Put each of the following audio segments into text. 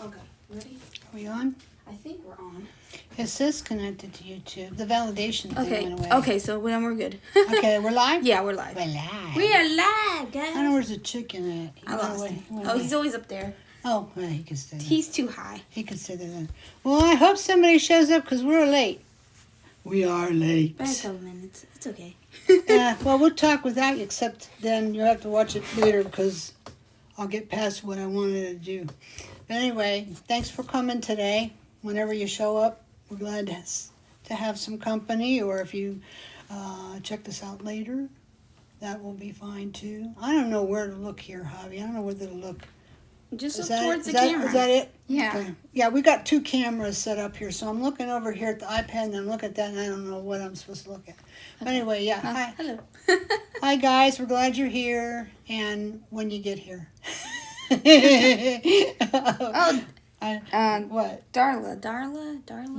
Okay, ready? Are we on? I think we're on. It says connected to YouTube. The validation thing Okay. went away. Okay, so then we're good. Okay, we're live? Yeah, we're live. We're live. We are live, guys. I don't know where's the chicken at. He I went lost away. him. He went Oh, away. he's always up there. Oh, well, he could stay there. He's too high. He could stay there then. Well, I hope somebody shows up because we're late. We are late. By a couple minutes. It's okay. Well, we'll talk without you, except then you'll have to watch it later because I'll get past what I wanted to do. But anyway, thanks for coming today. Whenever you show up, we're glad to have some company, or if you check this out later, that will be fine too. I don't know where to look here, Javi. I don't know whether to look. Just Is look that, towards is the that, camera. is that it? Yeah. Okay. Yeah, we got two cameras set up here, so I'm looking over here at the iPad and I'm looking at that and I don't know what I'm supposed to look at. But anyway, yeah. Hi. Hello. Hi guys, we're glad you're here. And when you get here. Oh, What? Darla.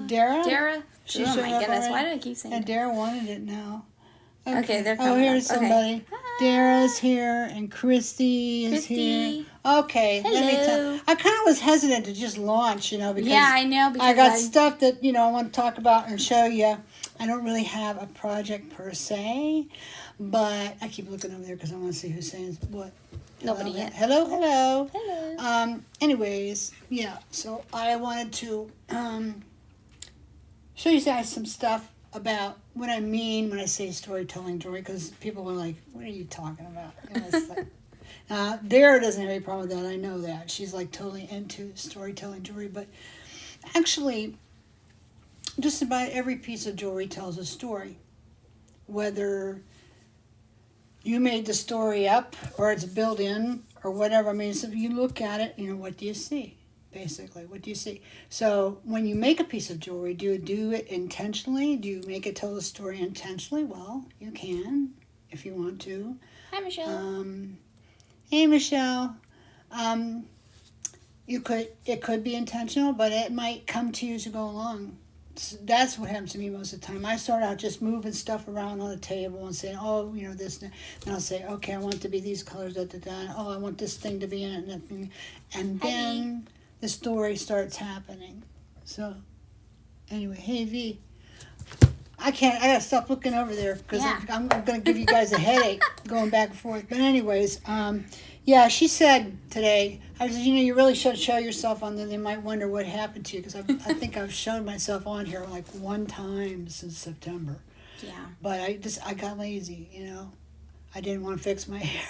Dara? Dara? She Oh showed my up goodness, already? why do I keep saying And that? Dara wanted it now. Okay, they're Oh, coming here's up. Okay. somebody. Hi. Dara's here and Christy is Christy. here. Okay, let me Hello. tell. I kind of was hesitant to just launch, because Yeah, I know, because I got stuff that I want to talk about and show you. I don't really have a project per se, but I keep looking over there because I want to see who's saying what. Nobody Hello, yet. Hello, hello. Hello. Anyways, yeah. So I wanted to show you guys some stuff about what I mean when I say storytelling jewelry, because people were like, "What are you talking about?" It's like, Dara doesn't have any problem with that. I know that she's like totally into storytelling jewelry, but actually, just about every piece of jewelry tells a story, whether you made the story up or it's built in or whatever. I mean, so if you look at it, what do you see? Basically, what do you see? So when you make a piece of jewelry, do you do it intentionally? Do you make it tell the story intentionally? Well, you can if you want to. Hi, Michelle. Hey, Michelle. It could be intentional, but it might come to you as you go along. That's what happens to me most of the time. I start out just moving stuff around on the table and saying, "Oh, this," and I'll say, "Okay, I want it to be these colors." Oh, I want this thing to be in it, and that thing, and then the story starts happening. So, anyway, hey V, I gotta stop looking over there because I'm gonna give you guys a headache going back and forth. But anyways, yeah, she said today, I said, you really should show yourself on there. They might wonder what happened to you, because I think I've shown myself on here like one time since September. Yeah. But I got lazy, I didn't want to fix my hair.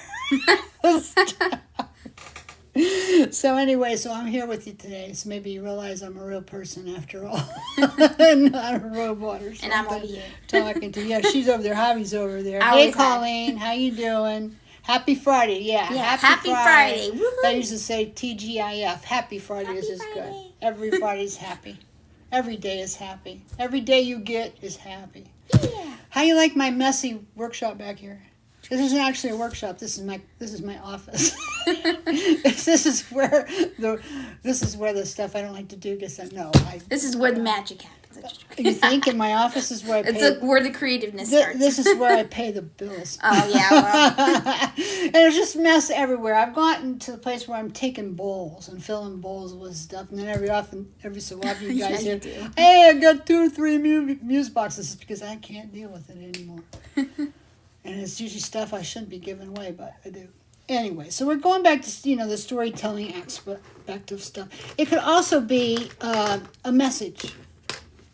So anyway, so I'm here with you today. So maybe you realize I'm a real person after all, not a robot or something. And I'm over here. Talking to you. Yeah, she's over there. Javi's over there. Always Hey, Colleen, how you doing? Happy Friday. Yeah, Happy Friday. Woohoo. I used to say TGIF. Happy Friday is just good. Every Friday's happy. Every day is happy. Every day you get is happy. Yeah. How you like my messy workshop back here? This isn't actually a workshop. This is my office. This is where the stuff I don't like to do gets done. No, This is where the magic happens. You think in my office is where I pay. Where the creativeness starts. This is where I pay the bills. Oh, yeah. Well. And there's just mess everywhere. I've gotten to the place where I'm taking bowls and filling bowls with stuff, and then every so often you guys Yeah, hear, you do. "Hey, I got 2 or 3 muse boxes." It's because I can't deal with it anymore. And it's usually stuff I shouldn't be giving away, but I do. Anyway, so we're going back to the storytelling aspect of stuff. It could also be a message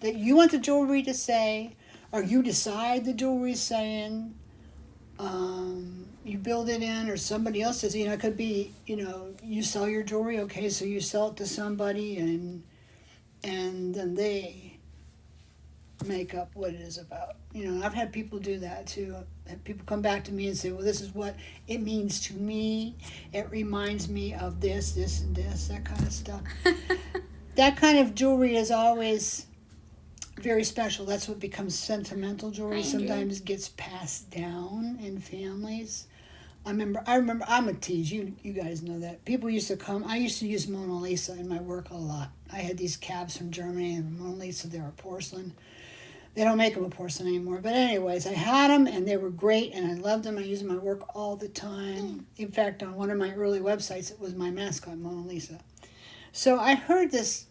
that you want the jewelry to say, or you decide the jewelry's saying. You build it in, or somebody else says. It could be you sell your jewelry. Okay, so you sell it to somebody, and then they make up what it is about. I've had people do that too. Have people come back to me and say, "Well, this is what it means to me. It reminds me of this, and this," that kind of stuff. That kind of jewelry is always very special. That's what becomes sentimental jewelry. Sometimes gets passed down in families. I remember. I'm a tease. You guys know that. People used to come. I used to use Mona Lisa in my work a lot. I had these cabs from Germany, and Mona Lisa. They were porcelain. They don't make them with porcelain anymore. But anyways, I had them, and they were great, and I loved them. I used them in my work all the time. In fact, on one of my early websites, it was my mascot, Mona Lisa. So I heard this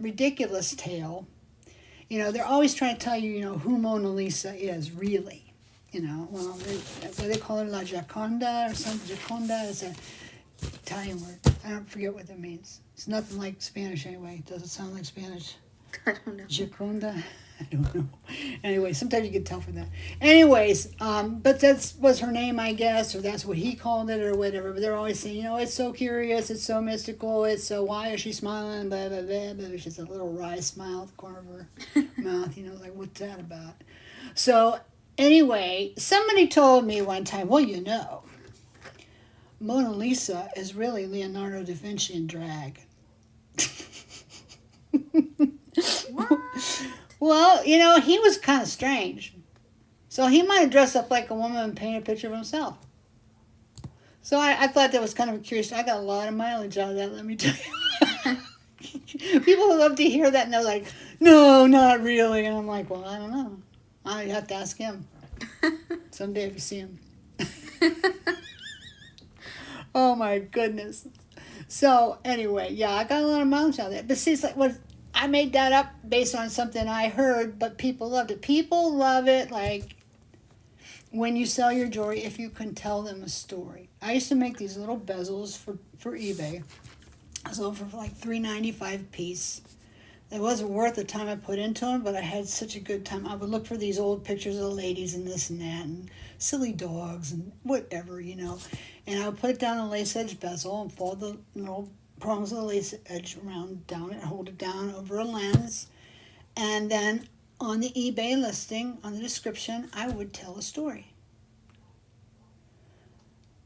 ridiculous tale. You know, they're always trying to tell you, you know, who Mona Lisa is, really. You know, well, they call her La Gioconda or something. Gioconda is an Italian word. I don't forget what that means. It's nothing like Spanish anyway. Does it sound like Spanish? I don't know. Gioconda? I don't know. Anyway, sometimes you can tell from that. Anyways, but that was her name, I guess, or that's what he called it or whatever. But they're always saying, you know, it's so curious, it's so mystical, it's so, why is she smiling, blah, blah, blah, blah. She's a little wry smile at the corner of her mouth, you know, like, what's that about? So, anyway, somebody told me one time, well, you know, Mona Lisa is really Leonardo da Vinci in drag. What? Well, you know, he was kind of strange. So he might have dressed up like a woman and painted a picture of himself. So I thought that was kind of curious. I got a lot of mileage out of that, let me tell you. People love to hear that and they're like, no, not really. And I'm like, well, I don't know. I have to ask him someday if you see him. Oh my goodness. So anyway, yeah, I got a lot of mileage out of that. But see, it's like, what? I made that up based on something I heard, but people loved it. People love it, like when you sell your jewelry, if you can tell them a story. I used to make these little bezels for eBay. I sold for like $3.95 a piece. It wasn't worth the time I put into them, but I had such a good time. I would look for these old pictures of the ladies and this and that, and silly dogs and whatever, you know. And I would put it down a lace edge bezel and fold the little prongs of the lace edge around down it, hold it down over a lens, and then on the eBay listing, on the description, I would tell a story.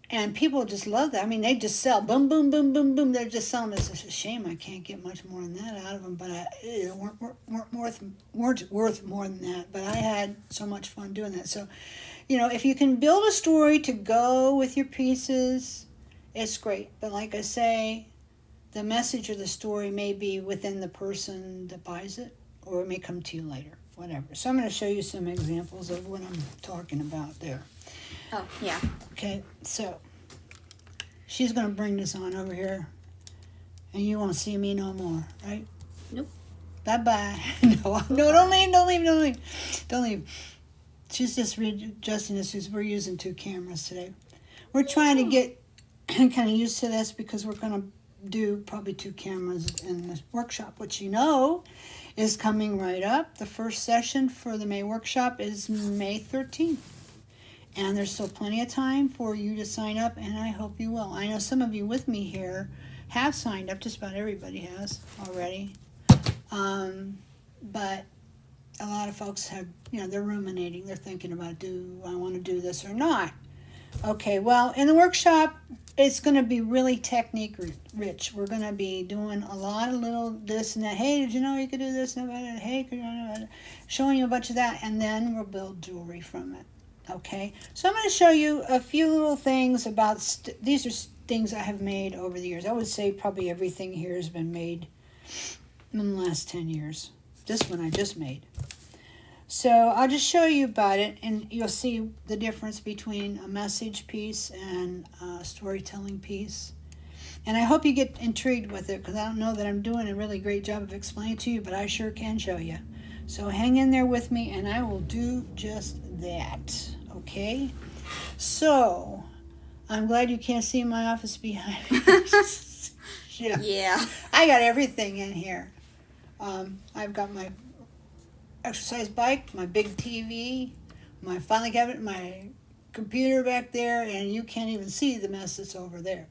And people just love that. I mean, they just sell, boom, boom, boom, boom, boom. They're just selling. It's a shame I can't get much more than that out of them, but weren't worth more than that. But I had so much fun doing that. So, you know, if you can build a story to go with your pieces, it's great. But like I say, the message of the story may be within the person that buys it, or it may come to you later, whatever. So I'm going to show you some examples of what I'm talking about there. Oh, yeah. Okay, so she's going to bring this on over here, and you won't see me no more, right? Nope. Bye-bye. No, don't leave. She's just readjusting this because we're using 2 cameras today. We're trying to get kind of used to this because we're going to do probably 2 cameras in this workshop, which you know is coming right up. The first session for the May workshop is May 13th. And there's still plenty of time for you to sign up, and I hope you will. I know some of you with me here have signed up. Just about everybody has already. But a lot of folks have, you know, they're ruminating. They're thinking about, do I want to do this or not? Okay, well, in the workshop, it's going to be really technique rich. We're going to be doing a lot of little this and that. Hey, did you know you could do this and that? Hey, could you know that? Showing you a bunch of that, and then we'll build jewelry from it. Okay, so I'm going to show you a few little things about, these are things I have made over the years. I would say probably everything here has been made in the last 10 years. This one I just made. So I'll just show you about it, and you'll see the difference between a message piece and a storytelling piece. And I hope you get intrigued with it, because I don't know that I'm doing a really great job of explaining to you, but I sure can show you. So hang in there with me, and I will do just that. Okay? So, I'm glad you can't see my office behind me. Yeah. I got everything in here. I've got my exercise bike, my big TV, my filing cabinet, my computer back there, and you can't even see the mess that's over there.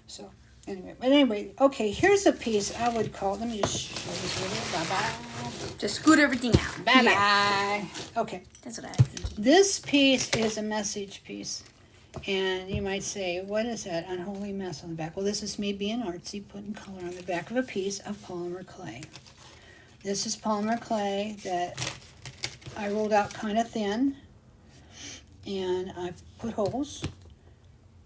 So, anyway, okay, here's a piece I would call, let me just show this with you. Bye-bye. Just scoot everything out. Bye-bye. Yeah. Okay. That's what I was thinking. This piece is a message piece. And you might say, what is that unholy mess on the back? Well, this is me being artsy, putting color on the back of a piece of polymer clay. This is polymer clay that I rolled out kind of thin. And I put holes.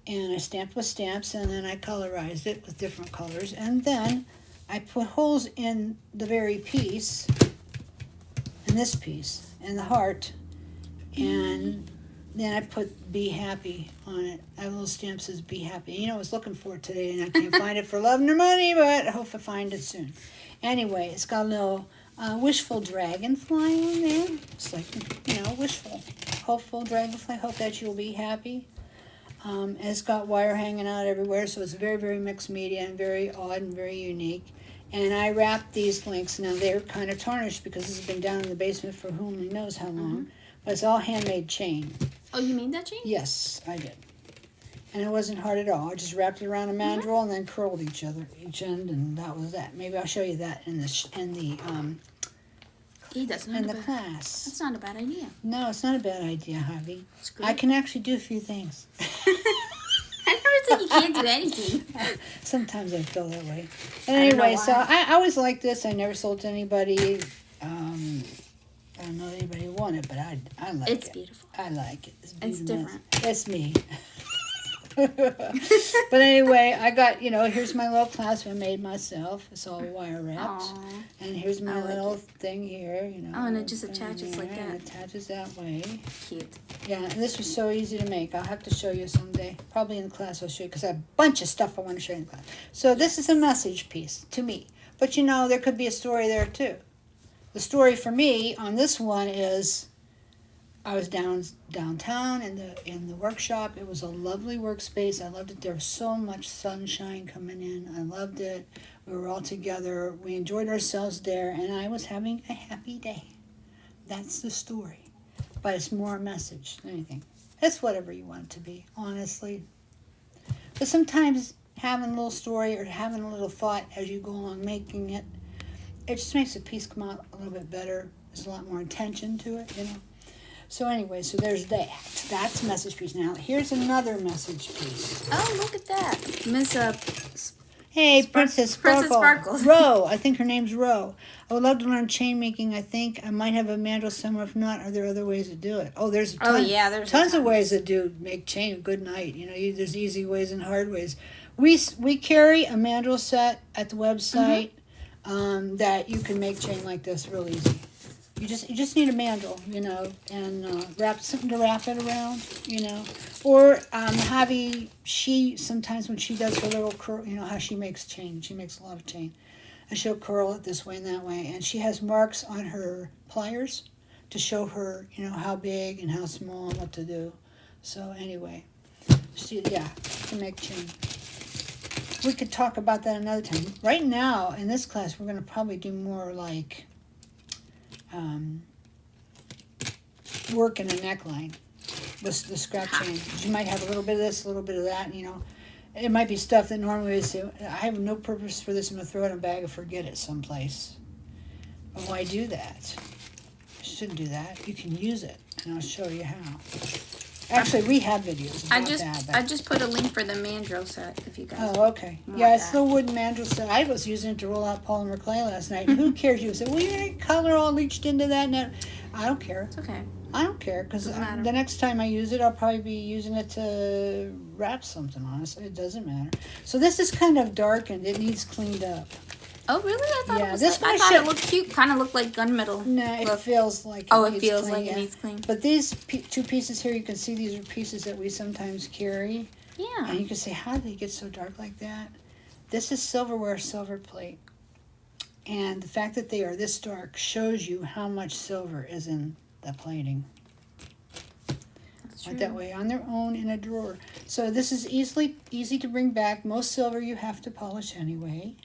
And I stamped with stamps, and then I colorized it with different colors. And then I put holes in the very piece, in this piece, in the heart, and then I put "Be Happy" on it. I have a little stamp that says "Be Happy." You know, I was looking for it today, and I can't find it for love nor money, but I hope I find it soon. Anyway, it's got a little wishful dragonfly on there. It's like, wishful, hopeful dragonfly. Hope that you'll be happy. And it's got wire hanging out everywhere, so it's very, very mixed media and very odd and very unique. And I wrapped these links. Now, they're kind of tarnished because this has been down in the basement for whom only knows how long. But it's all handmade chain. Oh, you made that chain? Yes, I did. And it wasn't hard at all. I just wrapped it around a mandrel and then curled each end, and that was that. Maybe I'll show you that in the class. That's not a bad idea. No, it's not a bad idea, Javi. I can actually do a few things. I never said you can't do anything. Sometimes I feel that way. Anyway, so I always liked this. I never sold to anybody. I don't know if anybody who won it, but I like it. It's beautiful. I like it. It's different. It's me. But anyway, I got, here's my little clasp I made myself. It's all wire wrapped. Aww. And here's my little thing here, Oh, and it just attaches like that. And it attaches that way. Cute. Yeah, and this was so easy to make. I'll have to show you someday. Probably in the class I'll show you, because I have a bunch of stuff I want to show you in class. So this is a message piece to me. But there could be a story there too. The story for me on this one is I was downtown in the workshop. It was a lovely workspace. I loved it. There was so much sunshine coming in. I loved it. We were all together. We enjoyed ourselves there, and I was having a happy day. That's the story. But it's more a message than anything. It's whatever you want it to be, honestly. But sometimes having a little story or having a little thought as you go along making it, it just makes the piece come out a little bit better. There's a lot more intention to it, So anyway, so there's that. That's a message piece. Now, here's another message piece. Oh, look at that. Miss Hey, Princess Sparkle. Princess Sparkles. Ro. I think her name's Ro. I would love to learn chain making. I think I might have a mandrel somewhere. If not, are there other ways to do it? Oh, there's there's tons of ways to make chain. Good night. There's easy ways and hard ways. We carry a mandrel set at the website that you can make chain like this real easy. You just need a mandrel, and wrap something to wrap it around, Or Javi, she sometimes when she does her little curl, how she makes chain. She makes a lot of chain, and she'll curl it this way and that way, and she has marks on her pliers to show her, how big and how small and what to do. So anyway, she can make chain. We could talk about that another time. Right now in this class, we're going to probably do more like work in a neckline with the scrap chain. You might have a little bit of this, a little bit of that, It might be stuff that normally we say, I have no purpose for this, I'm going to throw it in a bag and forget it someplace. But why do that? You shouldn't do that. You can use it, and I'll show you how. Actually, we have videos about that. I just put a link for the mandrel set if you guys. Oh, okay. Yeah, it's the wooden mandrel set. I was using it to roll out polymer clay last night. Who cares? You say, well, your color all leached into that. I don't care. It's okay. I don't care, because the next time I use it, I'll probably be using it to wrap something on it. So it doesn't matter. So this is kind of darkened. It needs cleaned up. Oh, really? I thought I thought it looked cute. Kind of looked like gunmetal. No, it feels like it needs clean. But these two pieces here, you can see these are pieces that we sometimes carry. Yeah. And you can say, how did they get so dark like that? This is silverware, silver plate. And the fact that they are this dark shows you how much silver is in the plating. That's Like true. that way on their own in a drawer. So this is easy to bring back. Most silver you have to polish anyway.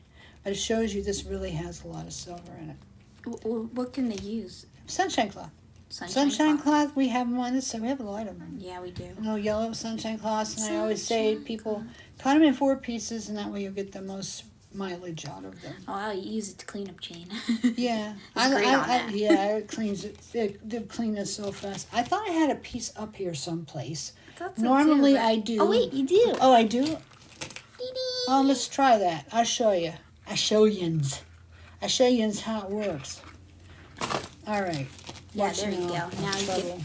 But it shows you this really has a lot of silver in it. What can they use? Sunshine cloth. Sunshine cloth, we have them on this side. We have a lot of them. Yeah, we do. Little yellow sunshine cloths. And I always say to people, cut them in 4 pieces, and that way you'll get the most mileage out of them. Oh, I'll use it to clean up chain. Yeah. Yeah, it cleans it. They clean this so fast. I thought I had a piece up here someplace. Normally I do. Oh, wait, you do. Oh, I do? Oh, let's try that. I'll show you. I show yins how it works. All right. Yeah, there you go. Now you get.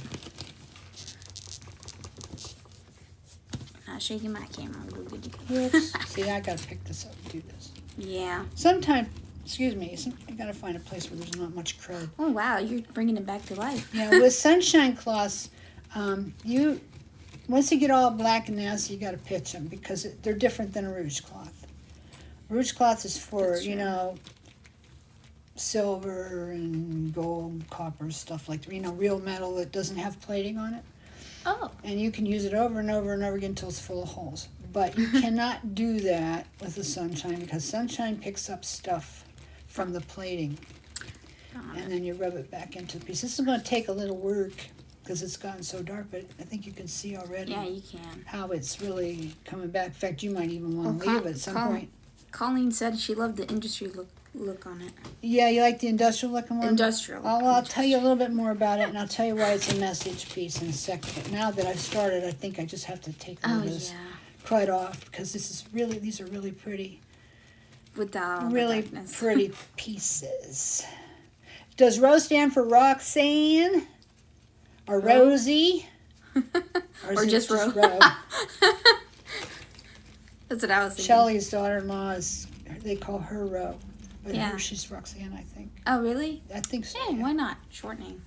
I'll show you my camera. Whoops. See, I gotta pick this up and do this. Yeah. Sometimes, I gotta find a place where there's not much crud. Oh wow, you're bringing it back to life. Yeah, with sunshine cloths, You once you get all black and nasty, you got to pitch them because they're different than a rouge cloth. Rouge cloth is for That's true. Silver and gold, copper, stuff like that. Real metal that doesn't have plating on it. Oh. And you can use it over and over and over again until it's full of holes. But you cannot do that with the sunshine because sunshine picks up stuff from the plating. And then you rub it back into the piece. This is going to take a little work because it's gotten so dark, but I think you can see already Yeah, you can. how it's really coming back. In fact, you might even want to leave at some point. Colleen said she loved the industry look on it. Yeah, you like the industrial looking one? Industrial. I'll tell you a little bit more about it, and I'll tell you why it's a message piece in a second. But now that I've started, I think I just have to take a Oh, little of this crud off because these are really pretty, Without all really the darkness. pretty pieces. Does Rose stand for Roxanne or Rosie? Or, is Or it just Ro. Ro? That's what I was thinking. Shelley's daughter-in-law they call her Ro. But Yeah. she's Roxanne, I think. Oh, really? I think so. Yeah, why not? Shortening.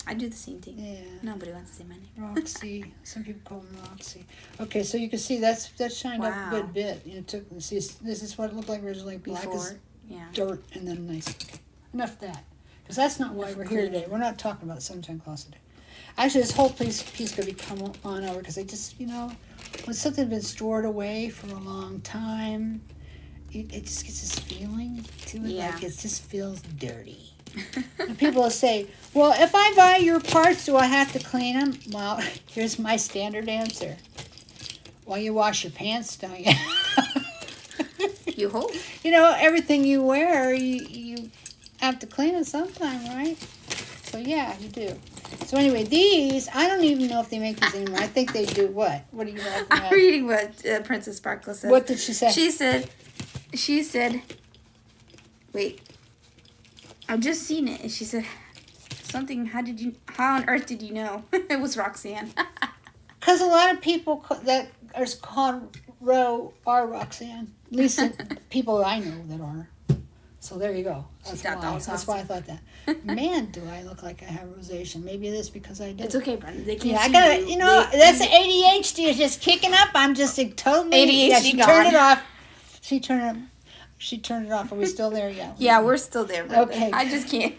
I do the same thing. Yeah. Nobody wants to say my name. Roxy. Some people call them Roxy. Okay, so you can see that shined up a Wow. good bit. This is what it looked like originally. Black as Before. Yeah. dirt and then nice. Okay. Enough of that. Because that's not why we're here today. We're not talking about sunshine cloths today. Actually, this whole piece could be come on over because I just, when something's been stored away for a long time, it just gets this feeling to it. Yeah. Like it just feels dirty. And people will say, well, if I buy your parts, do I have to clean them? Well, here's my standard answer. Well, you wash your pants, don't you? You hope. Everything you wear, you have to clean it sometime, right? So, yeah, you do. So, anyway, these, I don't even know if they make these anymore. I think they do. What? What are you laughing at? I'm reading what Princess Sparkle says. What did she say? She said, wait, I've just seen it. And she said, something, how on earth did you know? It was Roxanne. Because a lot of people that are called Ro are Roxanne. At least the people I know that are. So there you go. That's why I thought that. Man, do I look like I have rosacea. Maybe it is because I do. It's okay, Brenda. They can't Yeah, I see gotta, you. that's ADHD is just kicking up. I'm just totally ADHD Yeah, she gone. turned it off. She turned it off. Are we still there yet? Yeah, we're still there, Brenda. Okay. I just can't.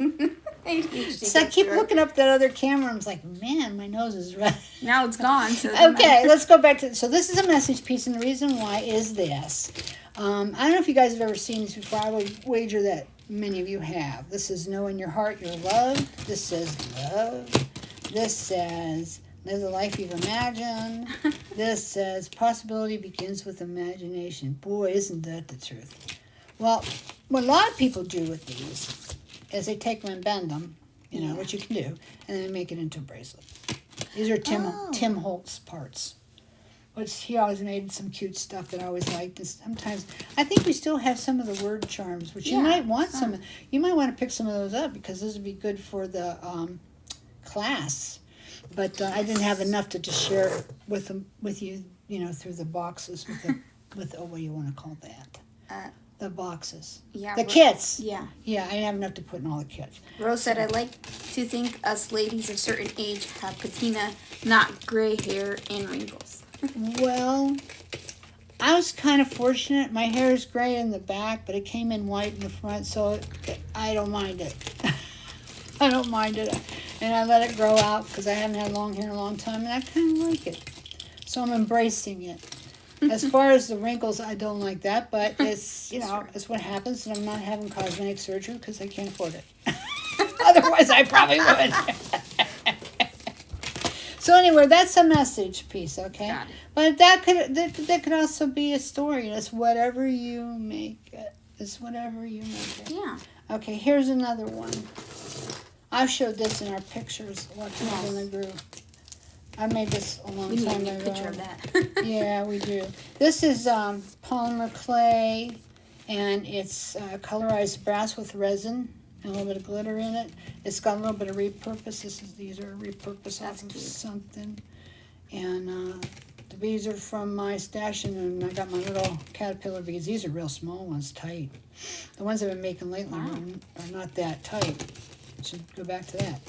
ADHD So I gets keep through it. looking up that other camera. I'm like, man, my nose is red. Now it's gone. So it doesn't Okay, matter. let's go back to. So this is a message piece, and the reason why is this. I don't know if you guys have ever seen this before. I would wager that many of you have. This is know in your heart you're loved. This says love. This says live the life you've imagined. This says possibility begins with imagination. Boy, isn't that the truth. Well, what a lot of people do with these is they take them and bend them, which you can do, and then make it into a bracelet. These are Tim Holtz parts. Which he always made some cute stuff that I always liked. And sometimes I think we still have some of the word charms, which you might want some. You might want to pick some of those up because those would be good for the class. But I didn't have enough to just share with you, through the boxes with what do you want to call that? The boxes. Yeah. The kits. Yeah. Yeah, I didn't have enough to put in all the kits. Rose said, I like to think us ladies of certain age have patina, not gray hair and wrinkles. Well, I was kind of fortunate. My hair is gray in the back, but it came in white in the front, so I don't mind it. I don't mind it. And I let it grow out because I haven't had long hair in a long time, and I kind of like it. So I'm embracing it. As far as the wrinkles, I don't like that, but it's, it's what happens, and I'm not having cosmetic surgery because I can't afford it. Otherwise, I probably would. So anyway, that's a message piece, okay? Got it. But that could also be a story. It's whatever you make it. It's whatever you make it. Yeah. Okay, here's another one. I've showed this in our pictures a lot of times in the group. I made this a long We need to time get a ago. picture of that. Yeah, we do. This is polymer clay, and it's colorized brass with resin and a little bit of glitter in it. It's got a little bit of repurpose. These are repurposed off of cute. something. And the beads are from my stash, and I got my little caterpillar beads. These are real small ones, tight. The ones I've been making lately are not that tight. Should go back to that.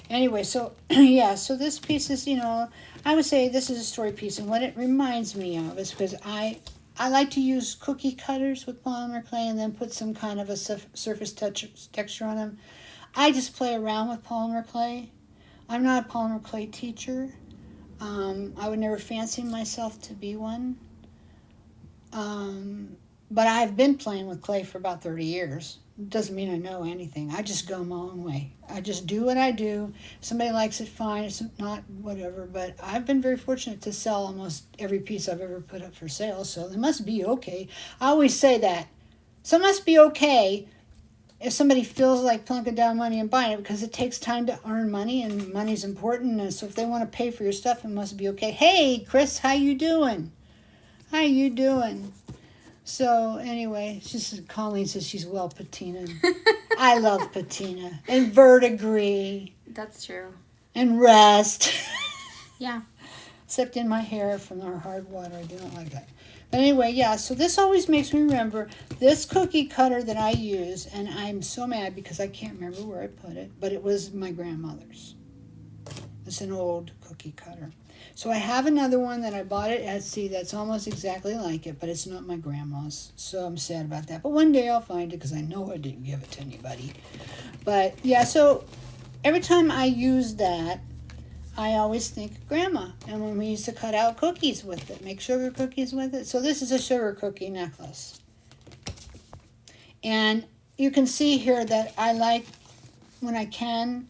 Anyway, so yeah, so this piece is, I would say this is a story piece, and what it reminds me of is because I like to use cookie cutters with polymer clay and then put some kind of a surface texture on them. I just play around with polymer clay. I'm not a polymer clay teacher. I would never fancy myself to be one. But I've been playing with clay for about 30 years. It doesn't mean I know anything. I just go my own way. I just do what I do. If somebody likes it, fine. If not, whatever. But I've been very fortunate to sell almost every piece I've ever put up for sale, so they must be okay. I always say that. So it must be okay if somebody feels like plunking down money and buying it, because it takes time to earn money, and money's important. And so if they want to pay for your stuff, it must be okay. Hey, Chris, how you doing? How you doing? So anyway, Colleen says she's well patinaed. I love patina and verdigris That's true. and rest. Yeah. Except in my hair from our hard water. I do not like that. But anyway, yeah, so this always makes me remember this cookie cutter that I use, and I'm so mad because I can't remember where I put it, but it was my grandmother's. It's an old cookie cutter. So I have another one that I bought at Etsy that's almost exactly like it, but it's not my grandma's. So I'm sad about that. But one day I'll find it because I know I didn't give it to anybody. But yeah, so every time I use that, I always think of Grandma. And when we used to cut out cookies with it, make sugar cookies with it. So this is a sugar cookie necklace. And you can see here that I like, when I can,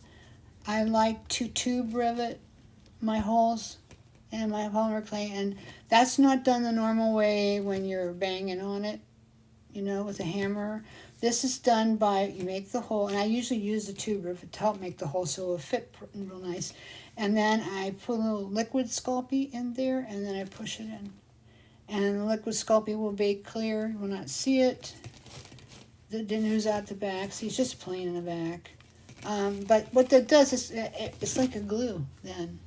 I like to tube rivet my holes and my polymer clay, and that's not done the normal way when you're banging on it, with a hammer. This is done by, you make the hole, and I usually use the tube rivet to help make the hole so it'll fit real nice. And then I put a little liquid Sculpey in there, and then I push it in. And the liquid Sculpey will bake clear. You will not see it. It didn't ooze out the back. See, it's just plain in the back. But what that does is it's like a glue then,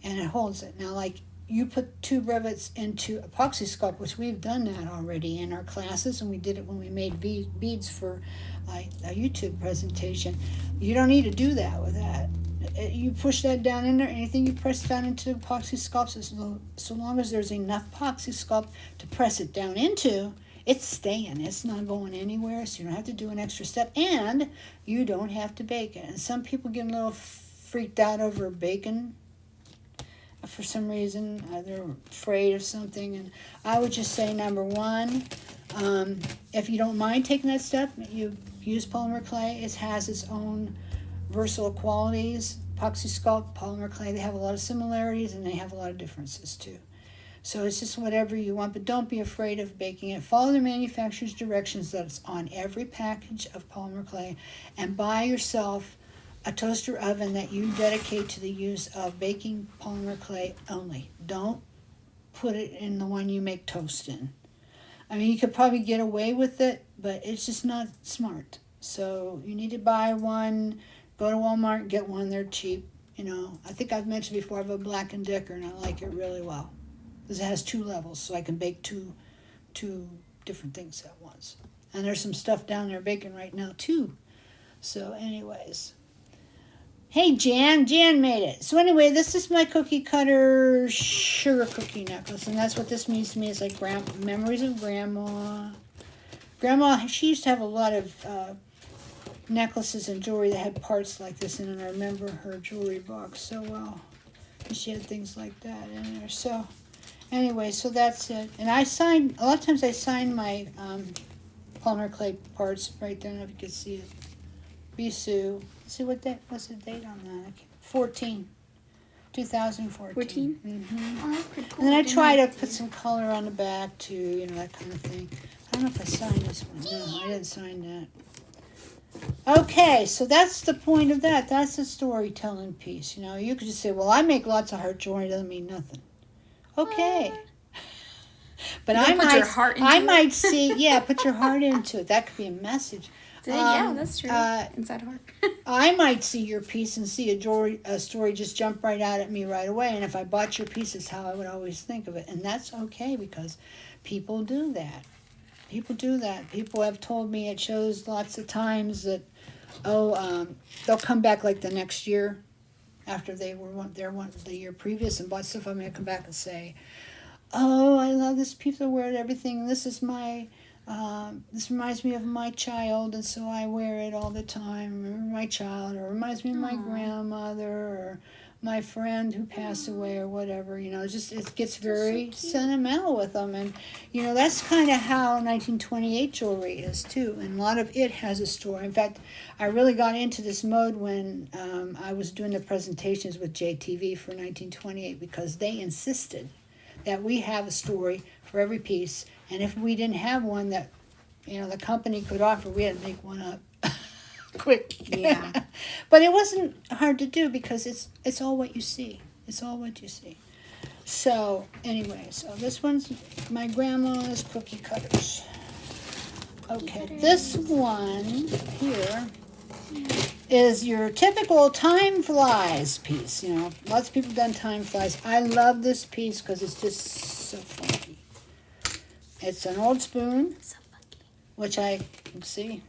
and it holds it. Now, like, you put tube rivets into epoxy sculpt, which we've done that already in our classes, and we did it when we made beads for a YouTube presentation. You don't need to do that with that. You push that down in there. Anything you press down into epoxy sculpt, so long as there's enough epoxy sculpt to press it down into, it's staying. It's not going anywhere, so you don't have to do an extra step, and you don't have to bake it. And some people get a little freaked out over baking for some reason. They're afraid of something. And I would just say, number one, if you don't mind taking that step, you use polymer clay. It has its own versatile qualities. Epoxy sculpt, polymer clay, they have a lot of similarities, and they have a lot of differences too. So it's just whatever you want, but don't be afraid of baking it. Follow the manufacturer's directions that's on every package of polymer clay, and buy yourself a toaster oven that you dedicate to the use of baking polymer clay only. Don't put it in the one you make toast in. I mean, you could probably get away with it, but it's just not smart. So you need to buy one. Go to Walmart and get one. They're cheap. I think I've mentioned before I have a Black & Decker, and I like it really well. Because it has 2 levels, so I can bake two different things at once. And there's some stuff down there baking right now, too. So anyways. Hey, Jan made it. So anyway, this is my cookie cutter sugar cookie necklace, and that's what this means to me. It's like memories of Grandma. Grandma, she used to have a lot of necklaces and jewelry that had parts like this in it, and I remember her jewelry box so well. And she had things like that in there. So anyway, so that's it. And a lot of times I sign my polymer clay parts right there. I don't know if you can see it. Bisou. See what's the date on that? 2014. 14? Mm-hmm. Oh, that's pretty cool. And then I try to put some color on the back too, that kind of thing. I don't know if I signed this one. No, I didn't sign that. Okay, so that's the point of that. That's the storytelling piece. You could just say, well, I make lots of heart jewelry. It doesn't mean nothing. Okay. But I might see, put your heart into it. That could be a message. Yeah, that's true. Inside heart. I might see your piece and see a story just jump right out at me right away. And if I bought your piece, it's how I would always think of it. And that's okay, because people do that. People have told me at shows lots of times that, they'll come back like the next year after they were the year previous and bought stuff. I'm going to come back and say, oh, I love this piece. I wear it, everything. This is my, this reminds me of my child, and so I wear it all the time. Remember my child, or reminds me of my grandmother, or my friend who passed away, or whatever. You know, it gets very sentimental with them, and you know that's kind of how 1928 jewelry is too. And a lot of it has a story. In fact, I really got into this mode when I was doing the presentations with JTV for 1928 because they insisted that we have a story for every piece, and if we didn't have one that, you know, the company could offer, we had to make one up quick. Yeah. But it wasn't hard to do because it's all what you see. It's all what you see. So anyway, so this one's my grandma's cookie cutters. Okay, this one here is your typical time flies piece. You know, lots of people done time flies. I love this piece because it's just so funky. It's an old spoon, So funky. which I can see,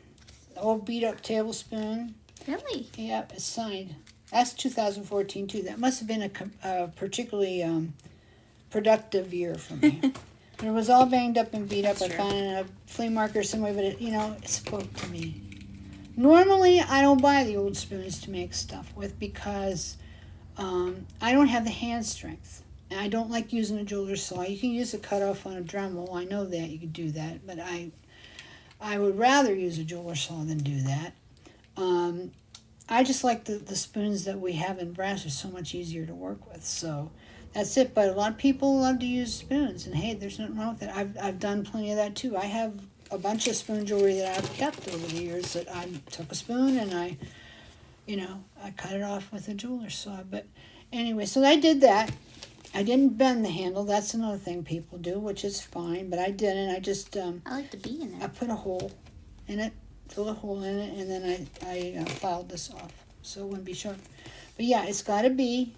old beat up tablespoon. Really? Yep, it's signed. That's 2014 too. That must have been a particularly productive year for me. It was all banged up and beat up. I found it in a flea market somewhere, but it spoke to me. Normally, I don't buy the old spoons to make stuff with because I don't have the hand strength. And I don't like using a jeweler's saw. You can use a cutoff on a Dremel. I know that. You could do that. But I would rather use a jeweler's saw than do that. I just like the spoons that we have in brass are so much easier to work with. So that's it. But a lot of people love to use spoons. And hey, there's nothing wrong with that. I've done plenty of that too. I have a bunch of spoon jewelry that I've kept over the years that I took a spoon and I cut it off with a jeweler's saw. But anyway, so I did that. I didn't bend the handle. That's another thing people do, which is fine. But I didn't. I just I like the bee in I there. put a hole in it, filled a hole in it, and then I filed this off so it wouldn't be sharp. But yeah, it's got to be.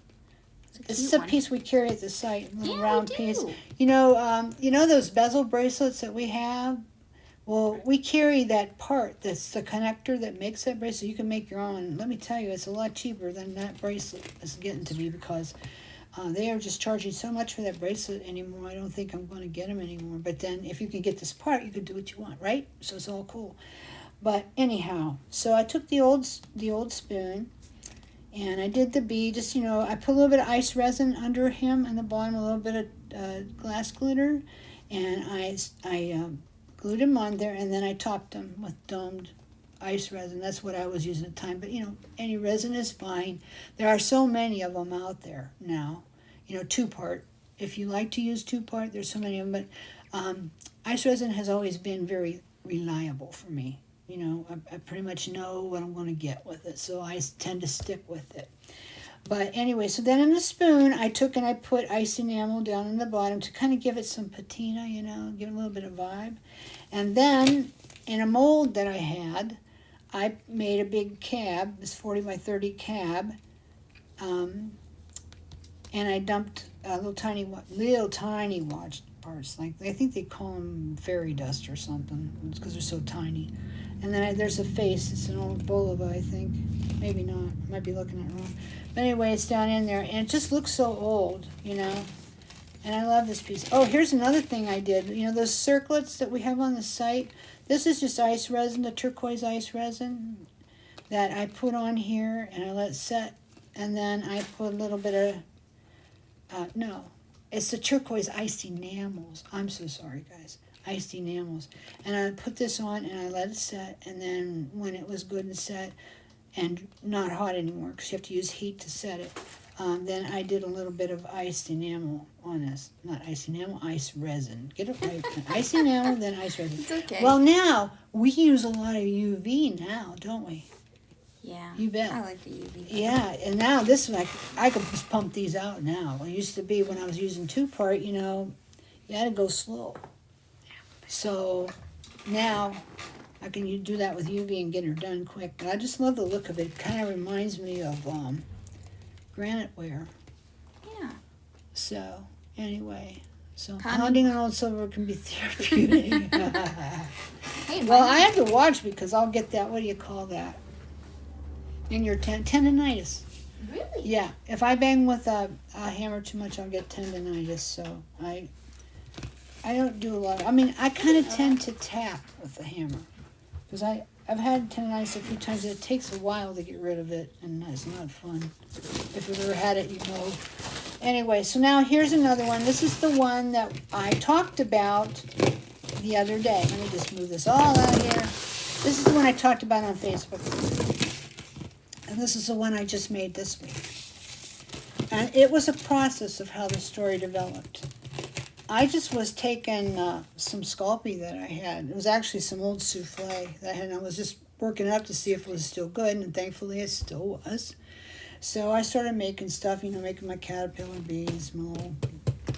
This is a piece we carry at the site, a little round piece. You know those bezel bracelets that we have. Well, we carry that part that's the connector that makes that bracelet. You can make your own. Let me tell you, it's a lot cheaper than that bracelet is getting to be because they are just charging so much for that bracelet anymore. I don't think I'm going to get them anymore. But then if you can get this part, you can do what you want, right? So it's all cool. But anyhow, so I took the old spoon and I did the bee. Just, I put a little bit of ice resin under him and the bottom, a little bit of glass glitter. And I glued him on there, and then I topped him with domed ice resin. That's what I was using at the time. But, any resin is fine. There are so many of them out there now. Two-part. If you like to use two-part, there's so many of them. But ice resin has always been very reliable for me. I pretty much know what I'm going to get with it, so I tend to stick with it. But anyway, so then in the spoon, I took and I put ice enamel down in the bottom to kind of give it some patina, give it a little bit of vibe. And then in a mold that I had, I made a big cab, this 40 by 30 cab, and I dumped little tiny watch parts. Like I think they call them fairy dust or something. It's because they're so tiny. And then there's a face. It's an old Bulova, I think. Maybe not. I might be looking at it wrong. But anyway, it's down in there. And it just looks so old, And I love this piece. Oh, here's another thing I did. Those circlets that we have on the site. This is just ice resin, the turquoise ice resin that I put on here. And I let it set. And then I put a little bit of... no. It's the turquoise iced enamels. I'm so sorry, guys. Iced enamels. And I put this on and I let it set. And then when it was good and set and not hot anymore because you have to use heat to set it, then I did a little bit of iced enamel on this. Not iced enamel, ice resin. Get it right. Ice enamel, then ice resin. It's okay. Well, now we use a lot of UV now, don't we? Yeah. You bet. I like the UV. Yeah, and now this one, I could just pump these out now. It used to be when I was using two-part, you had to go slow. So now I can do that with UV and get her done quick. But I just love the look of it. It kind of reminds me of granite ware. Yeah. So anyway, Pounding- pounding on old silver can be therapeutic. Hey, Well, I have to watch because I'll get that, what do you call that? In your tendonitis. Really? Yeah, if I bang with a hammer too much, I'll get tendonitis. So I don't do a lot. I mean, I kind of tend to tap with the hammer because I've had tendonitis a few times. It takes a while to get rid of it, and it's not fun. If you've ever had it, you know. Anyway, so now here's another one. This is the one that I talked about the other day. Let me just move this all out here. This is the one I talked about on Facebook. And this is the one I just made this week. And it was a process of how the story developed. I just was taking some Sculpey that I had. It was actually some old souffle that I had. And I was just working it up to see if it was still good. And thankfully it still was. So I started making stuff, making my caterpillar beads, my little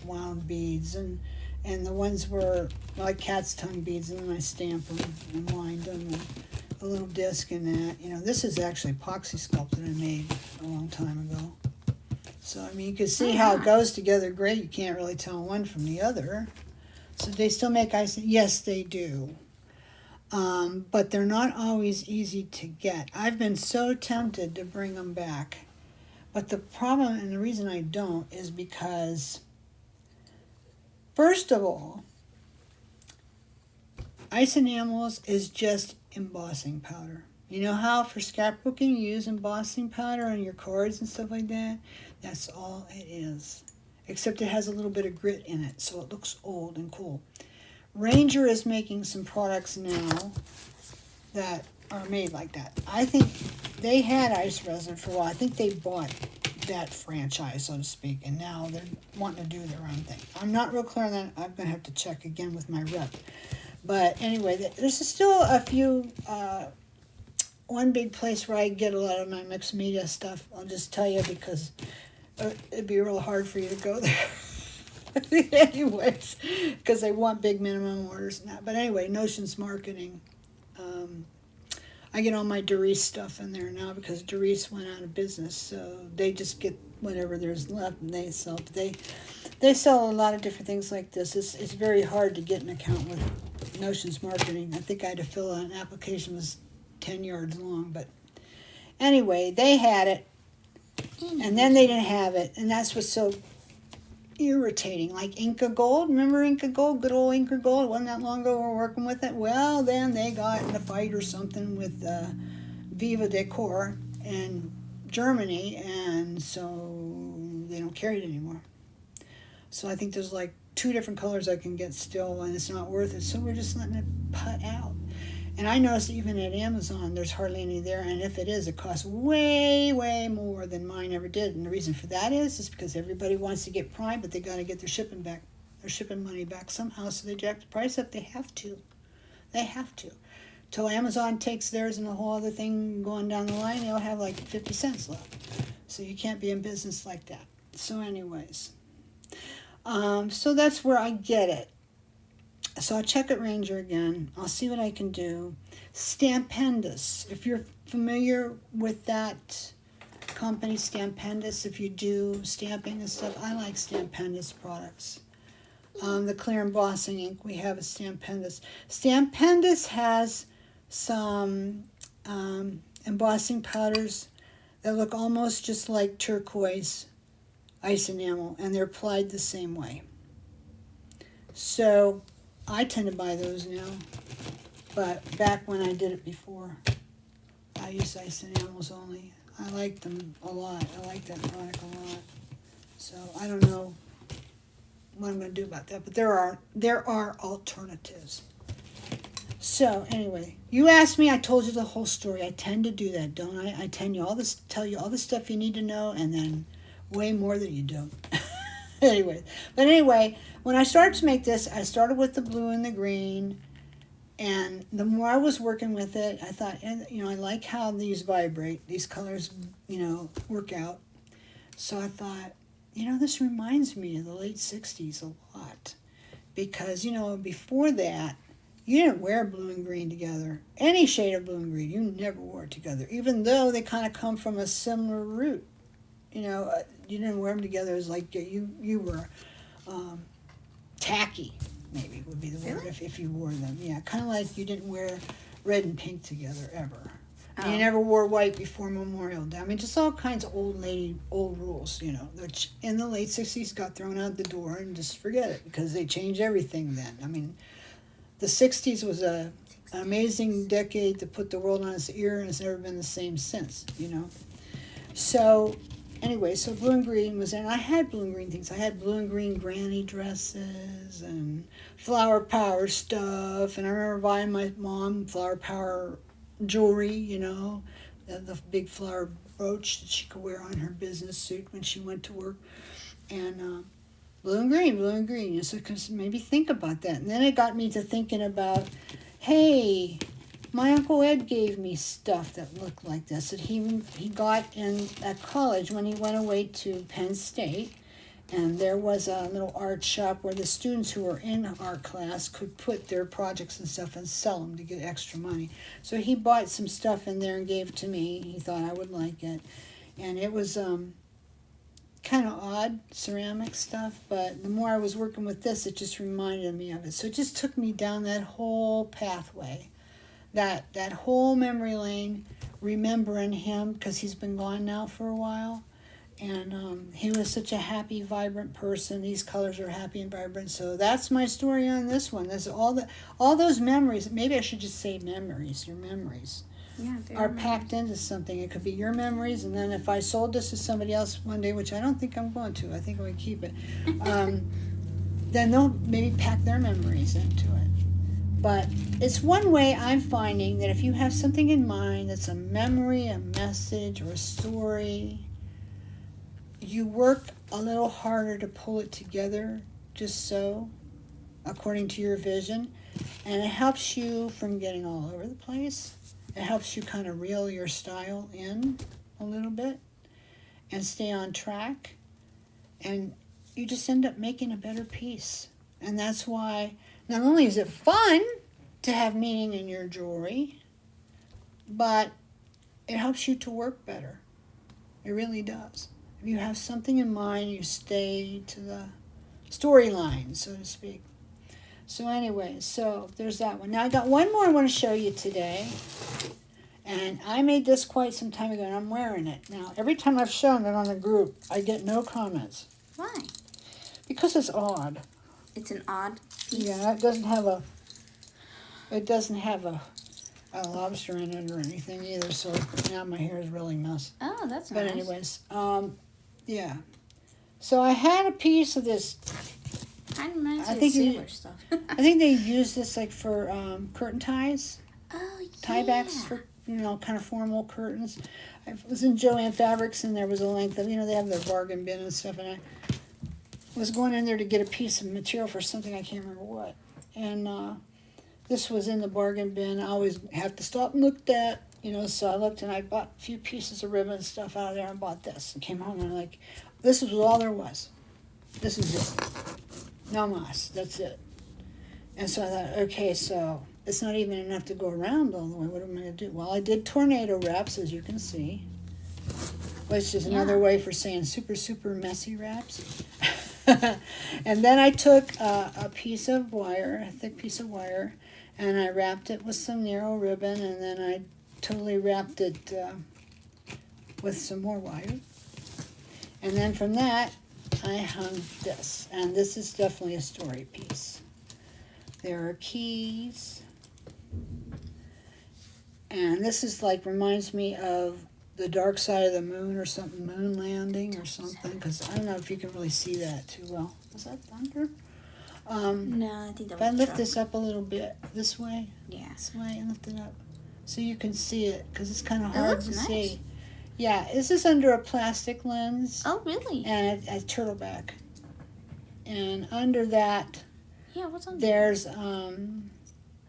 wound beads. And the ones were like cat's tongue beads. And then I stamp them and wind them. And a little disc in that. This is actually epoxy sculpt that I made a long time ago. So, I mean, you can see how it goes together great. You can't really tell one from the other. So they still make icing? Yes, they do. But they're not always easy to get. I've been so tempted to bring them back. But the problem, and the reason I don't, is because, first of all, ice enamels is just embossing powder. You know how for scrapbooking you use embossing powder on your cards and stuff like that? That's all it is. Except it has a little bit of grit in it, so it looks old and cool. Ranger is making some products now that are made like that. I think they had ice resin for a while. I think they bought that franchise, so to speak, and now they're wanting to do their own thing. I'm not real clear on that. I'm going to have to check again with my rep. But anyway, there's still a few, one big place where I get a lot of my mixed media stuff. I'll just tell you because it'd be real hard for you to go there. Anyways, because they want big minimum orders and that. But anyway, Notions Marketing. I get all my Doris stuff in there now because Doris went out of business. So they just get whatever there's left and they sell. But they sell a lot of different things like this. It's very hard to get an account with Notions Marketing. I think I had to fill out an application that was 10 yards long. But anyway, they had it. And then they didn't have it. And that's what's so irritating. Like Inca Gold. Remember Inca Gold? Good old Inca Gold. It wasn't that long ago we were working with it. Well, then they got in a fight or something with Viva Decor in Germany. And so they don't carry it anymore. So I think there's like 2 different colors I can get still, and it's not worth it. So we're just letting it put out. And I noticed even at Amazon, there's hardly any there. And if it is, it costs way, way more than mine ever did. And the reason for that is because everybody wants to get Prime, but they got to get their shipping money back somehow. So they jack the price up. They have to. Till Amazon takes theirs and the whole other thing going down the line, they'll have like 50 cents left. So you can't be in business like that. So anyways. So that's where I get it. So I'll check at Ranger again. I'll see what I can do. Stampendous. If you're familiar with that company, Stampendous, if you do stamping and stuff, I like Stampendous products. The clear embossing ink, we have a Stampendous. Stampendous has some embossing powders that look almost just like turquoise ice enamel, and they're applied the same way. So I tend to buy those now, but back when I did it before, I used ice enamels only. I like them a lot. I like that product a lot. So I don't know what I'm going to do about that, but there are alternatives. So anyway, you asked me, I told you the whole story. I tend to do that, don't I? I tell you all the stuff you need to know, and then way more than you don't. Anyway, when I started to make this, I started with the blue and the green, and the more I was working with it, I thought, I like how these vibrate, these colors, work out. So I thought, this reminds me of the late 60s a lot, because, before that, you didn't wear blue and green together. Any shade of blue and green, you never wore it together, even though they kind of come from a similar root. You didn't wear them together as like you were tacky, maybe would be the word, if you wore them. Yeah, kind of like you didn't wear red and pink together ever. And you never wore white before Memorial Day. I mean, just all kinds of old rules, you know, which in the late 60s got thrown out the door and just forget it because they changed everything then. I mean, the 60s was an amazing decade to put the world on its ear, and it's never been the same since, you know. So, anyway, so blue and green was in. I had blue and green things. I had blue and green granny dresses and flower power stuff, and I remember buying my mom flower power jewelry, you know, the big flower brooch that she could wear on her business suit when she went to work, and blue and green. So maybe think about that. And then it got me to thinking about, hey, my Uncle Ed gave me stuff that looked like this that he got at college when he went away to Penn State. And there was a little art shop where the students who were in art class could put their projects and stuff and sell them to get extra money. So he bought some stuff in there and gave it to me. He thought I would like it. And it was kind of odd ceramic stuff, but the more I was working with this, it just reminded me of it. So it just took me down that whole pathway, that whole memory lane, remembering him because he's been gone now for a while. And he was such a happy, vibrant person. These colors are happy and vibrant. So that's my story on this one. That's all those memories. Maybe I should just say memories. Your memories are packed into something. It could be your memories, and then if I sold this to somebody else one day, which I don't think I'm going to, I think I'm going to keep it, then they'll maybe pack their memories into it. But it's one way I'm finding that if you have something in mind that's a memory, a message, or a story, you work a little harder to pull it together, just so, according to your vision, and it helps you from getting all over the place. It helps you kind of reel your style in a little bit and stay on track, and you just end up making a better piece. And that's why not only is it fun to have meaning in your jewelry, but it helps you to work better. It really does. If you have something in mind, you stay to the storyline, so to speak. So anyway, so there's that one. Now I got one more I want to show you today. And I made this quite some time ago, and I'm wearing it. Now, every time I've shown it on the group, I get no comments. Why? Because it's odd. It's an odd piece? Yeah, it doesn't have a lobster in it or anything either, so now my hair is really messed. Oh, that's nice. But anyways, yeah. So I had a piece of this. Kind of reminds me of sailor stuff. I think they use this like for curtain ties. Oh, yeah. Tie backs for, kind of formal curtains. I was in Joann Fabrics, and there was a length of, they have their bargain bin and stuff, and I was going in there to get a piece of material for something, I can't remember what. And this was in the bargain bin. I always have to stop and look at that, so I looked, and I bought a few pieces of ribbon and stuff out of there and bought this. And came home, and I'm like, this was all there was. This is it. No mas. That's it. And so I thought, okay, so it's not even enough to go around all the way. What am I going to do? Well, I did tornado wraps, as you can see, which is another way for saying super, super messy wraps. And then I took a piece of wire, a thick piece of wire, and I wrapped it with some narrow ribbon, and then I totally wrapped it with some more wire. And then from that, I hung this, and this is definitely a story piece. There are keys, and this is reminds me of the dark side of the moon or something, moon landing or something, because I don't know if you can really see that too well. Is that thunder? No, I think that was if I lift this up a little bit, this way, this way, and lift it up, so you can see it, because it's kind of hard to nice. see. Yeah, this is under a plastic lens. Oh, really? And a turtleback. And under that, what's on there's that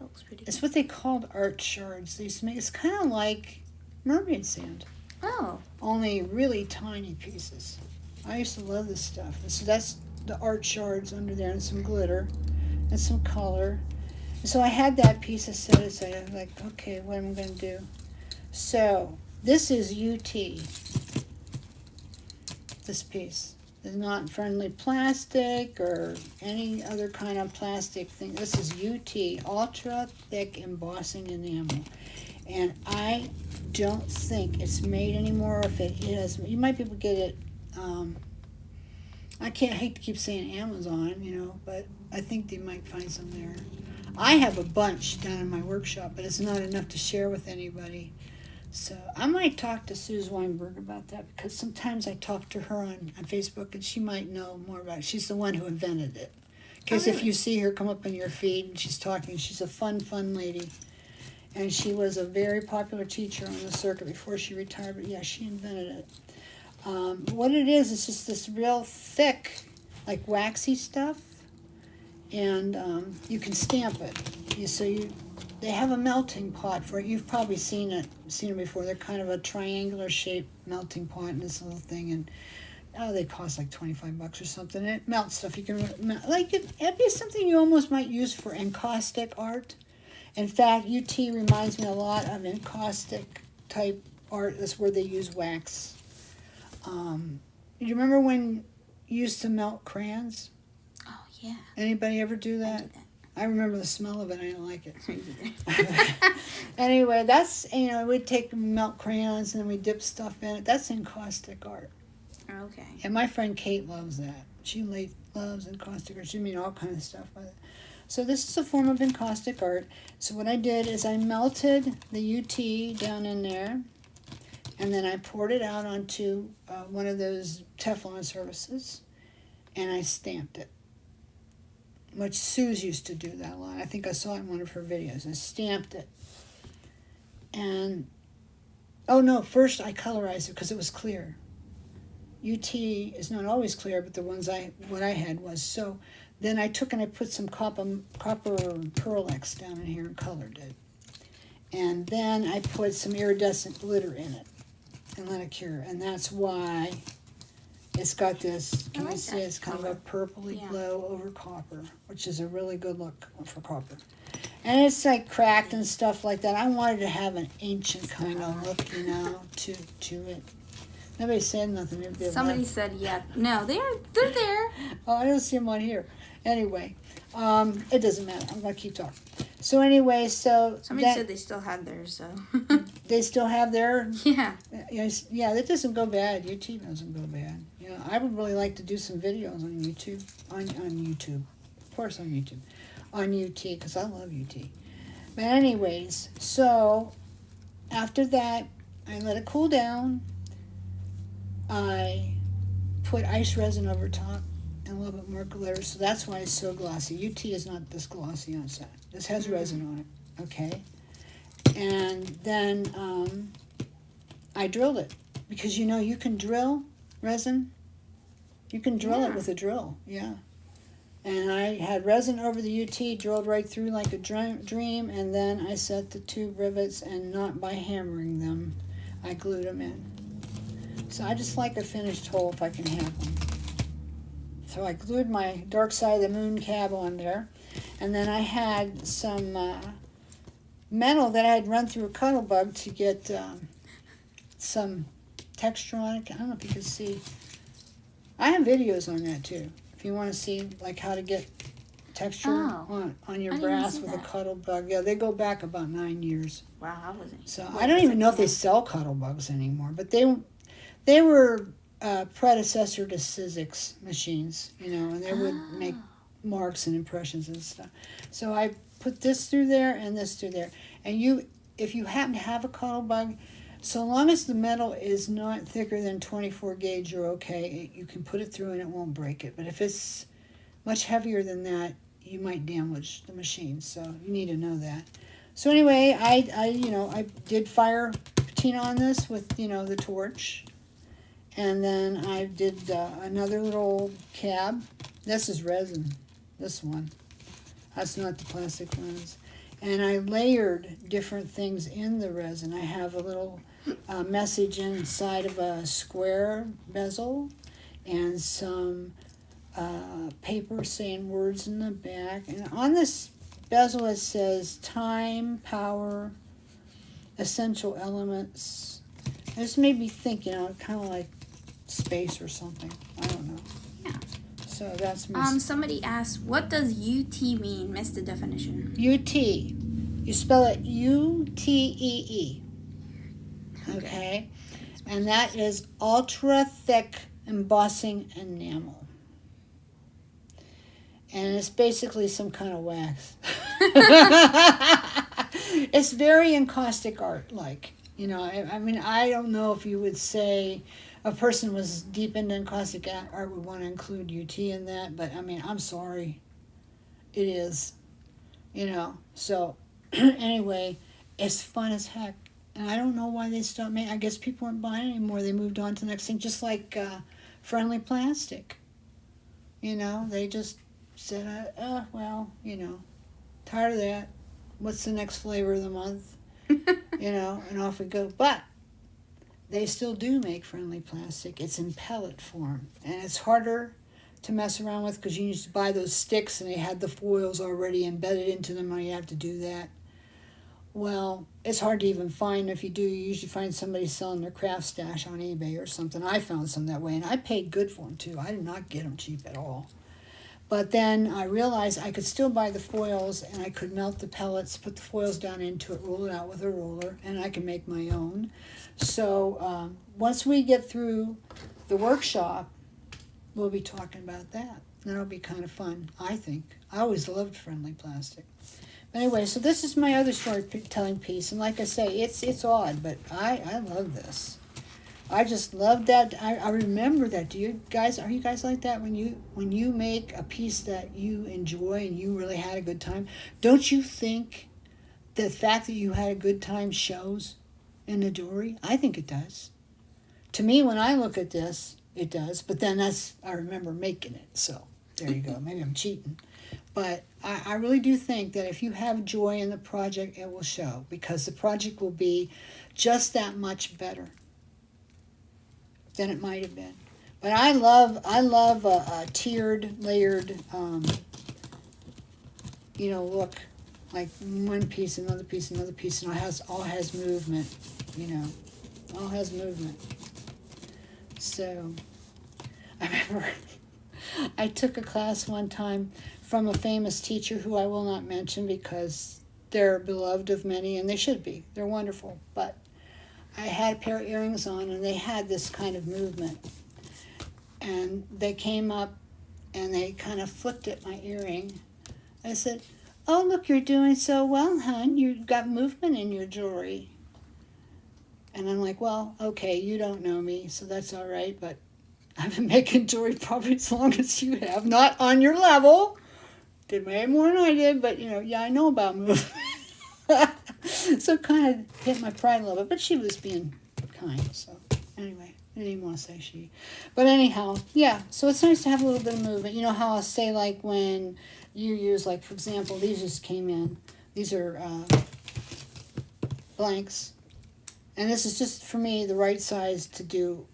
looks pretty it's what they called art shards. They used to make, it's kind of like mermaid sand. Oh. Only really tiny pieces. I used to love this stuff. So that's the art shards under there, and some glitter and some color. And so I had that piece set aside. I was like, okay, what am I going to do? So this is UT. This piece. It's not friendly plastic or any other kind of plastic thing. This is UT, ultra thick embossing enamel. And I don't think it's made anymore. If it is, you might be able to get it. I hate to keep saying Amazon, but I think they might find some there. I have a bunch down in my workshop, but it's not enough to share with anybody. So I might talk to Suze Weinberg about that, because sometimes I talk to her on Facebook, and she might know more about it. She's the one who invented it. In case if you see her come up in your feed and she's talking, she's a fun lady. And she was a very popular teacher on the circuit before she retired, but yeah, she invented it. What it is, it's just this real thick, like waxy stuff, and you can stamp it. They have a melting pot for it. You've probably seen it before. They're kind of a triangular shaped melting pot in this little thing, and they cost like $25 or something. And it melts stuff. You can it'd be something you almost might use for encaustic art. In fact, UT reminds me a lot of encaustic type art. That's where they use wax. You remember when you used to melt crayons? Oh, yeah. Anybody ever do that? I did that. I remember the smell of it. I don't like it. Anyway, that's, we'd take melt crayons and then we dip stuff in it. That's encaustic art. Okay. And my friend Kate loves that. She loves encaustic art. She made all kinds of stuff with it. So this is a form of encaustic art. So what I did is I melted the UT down in there, and then I poured it out onto one of those Teflon surfaces, and I stamped it. Which Suze used to do that a lot. I think I saw it in one of her videos. I stamped it. And, first I colorized it because it was clear. UT is not always clear, but what I had was. So then I took and I put some copper Pearl-Ex down in here and colored it. And then I put some iridescent glitter in it and let it cure. And that's why it's got this, can you see, it's kind of a purpley glow over copper, which is a really good look for copper. And it's like cracked and stuff like that. I wanted to have an ancient kind of look, to it. Nobody said nothing. Somebody said, yeah. No, they're there. Oh, I don't see them on here. Anyway, it doesn't matter. I'm going to keep talking. So anyway, Somebody said they still had theirs, so. They still have their... Yeah. Yeah, that doesn't go bad. YouTube doesn't go bad. I would really like to do some videos on YouTube. On YouTube. Of course on YouTube. On UT, because I love UT. But anyways, so after that, I let it cool down. I put ice resin over top and a little bit more glitter, so that's why it's so glossy. UT is not this glossy outside. This has resin on it, okay? And then I drilled it, because you can drill resin. You can drill it with a drill, yeah. And I had resin over the UT, drilled right through like a dream, and then I set the two rivets, and not by hammering them, I glued them in. So I just like a finished hole if I can have them. So I glued my Dark Side of the Moon cab on there. And then I had some metal that I had run through a Cuttlebug to get some texture on it. I don't know if you can see. I have videos on that too. If you want to see like how to get texture on your brass with a Cuttlebug. Yeah, they go back about 9 years. Wow, I wasn't. So I don't even know if they sell Cuttlebugs anymore, but they were predecessor to Sizzix machines, and they would make marks and impressions and stuff. So I put this through there and this through there. And if you happen to have a Cuttlebug, so long as the metal is not thicker than 24 gauge, you're okay. You can put it through and it won't break it. But if it's much heavier than that, you might damage the machine. So you need to know that. So anyway, I did fire patina on this with, the torch. And then I did another little cab. This is resin, this one. That's not the plastic lens. And I layered different things in the resin. I have a little message inside of a square bezel and some paper saying words in the back. And on this bezel it says time, power, essential elements. This made me think, kind of like space or something. I don't know. Yeah. So that's my... Somebody asked, what does UT mean? Missed the definition. UT. You spell it UTEE. Okay. And that is ultra thick embossing enamel. And it's basically some kind of wax. It's very encaustic art like. You know, I mean, I don't know if you would say a person was deep into encaustic art would want to include UT in that, but I mean, I'm sorry. It is. You know, so anyway, it's fun as heck. And I don't know why they stopped making. I guess people weren't buying it anymore. They moved on to the next thing, just like Friendly Plastic. You know, they just said, well, you know, tired of that. What's the next flavor of the month? You know, and off we go. But they still do make Friendly Plastic. It's in pellet form, and it's harder to mess around with because you used to buy those sticks and they had the foils already embedded into them, and you have to do that. Well, it's hard to even find. If you do, you usually find somebody selling their craft stash on eBay or something. I found some that way, and I paid good for them too. I did not get them cheap at all. But then I realized I could still buy the foils, and I could melt the pellets, put the foils down into it, roll it out with a roller, and I can make my own. So once we get through the workshop, we'll be talking about that. That'll be kind of fun, I think. I always loved Friendly Plastic. Anyway, so this is my other storytelling piece, and like I say, it's odd, but I love this. I just love that. I remember that. Are you guys like that when you make a piece that you enjoy and you really had a good time? Don't you think the fact that you had a good time shows in the jewelry? I think it does. To me, when I look at this, it does. But then I remember making it, so there you go. Maybe I'm cheating. But I really do think that if you have joy in the project, it will show, because the project will be just that much better than it might have been. But I love a tiered, layered, look, like one piece, another piece, another piece, and all has movement, all has movement. So I remember I took a class one time from a famous teacher who I will not mention because they're beloved of many, and they should be. They're wonderful. But I had a pair of earrings on, and they had this kind of movement. And they came up, and they kind of flicked at my earring. I said, "Oh, look, you're doing so well, hon. You've got movement in your jewelry." And I'm like, well, okay, you don't know me, so that's all right, but I've been making jewelry probably as long as you have. Not on your level. Did way more than I did, but, yeah, I know about movement. So it kind of hit my pride a little bit, but she was being kind, so anyway, I didn't even want to say she. But anyhow, yeah, so it's nice to have a little bit of movement. You know how I'll say, like, when you use, like, for example, these just came in. These are blanks. And this is just, for me, the right size to do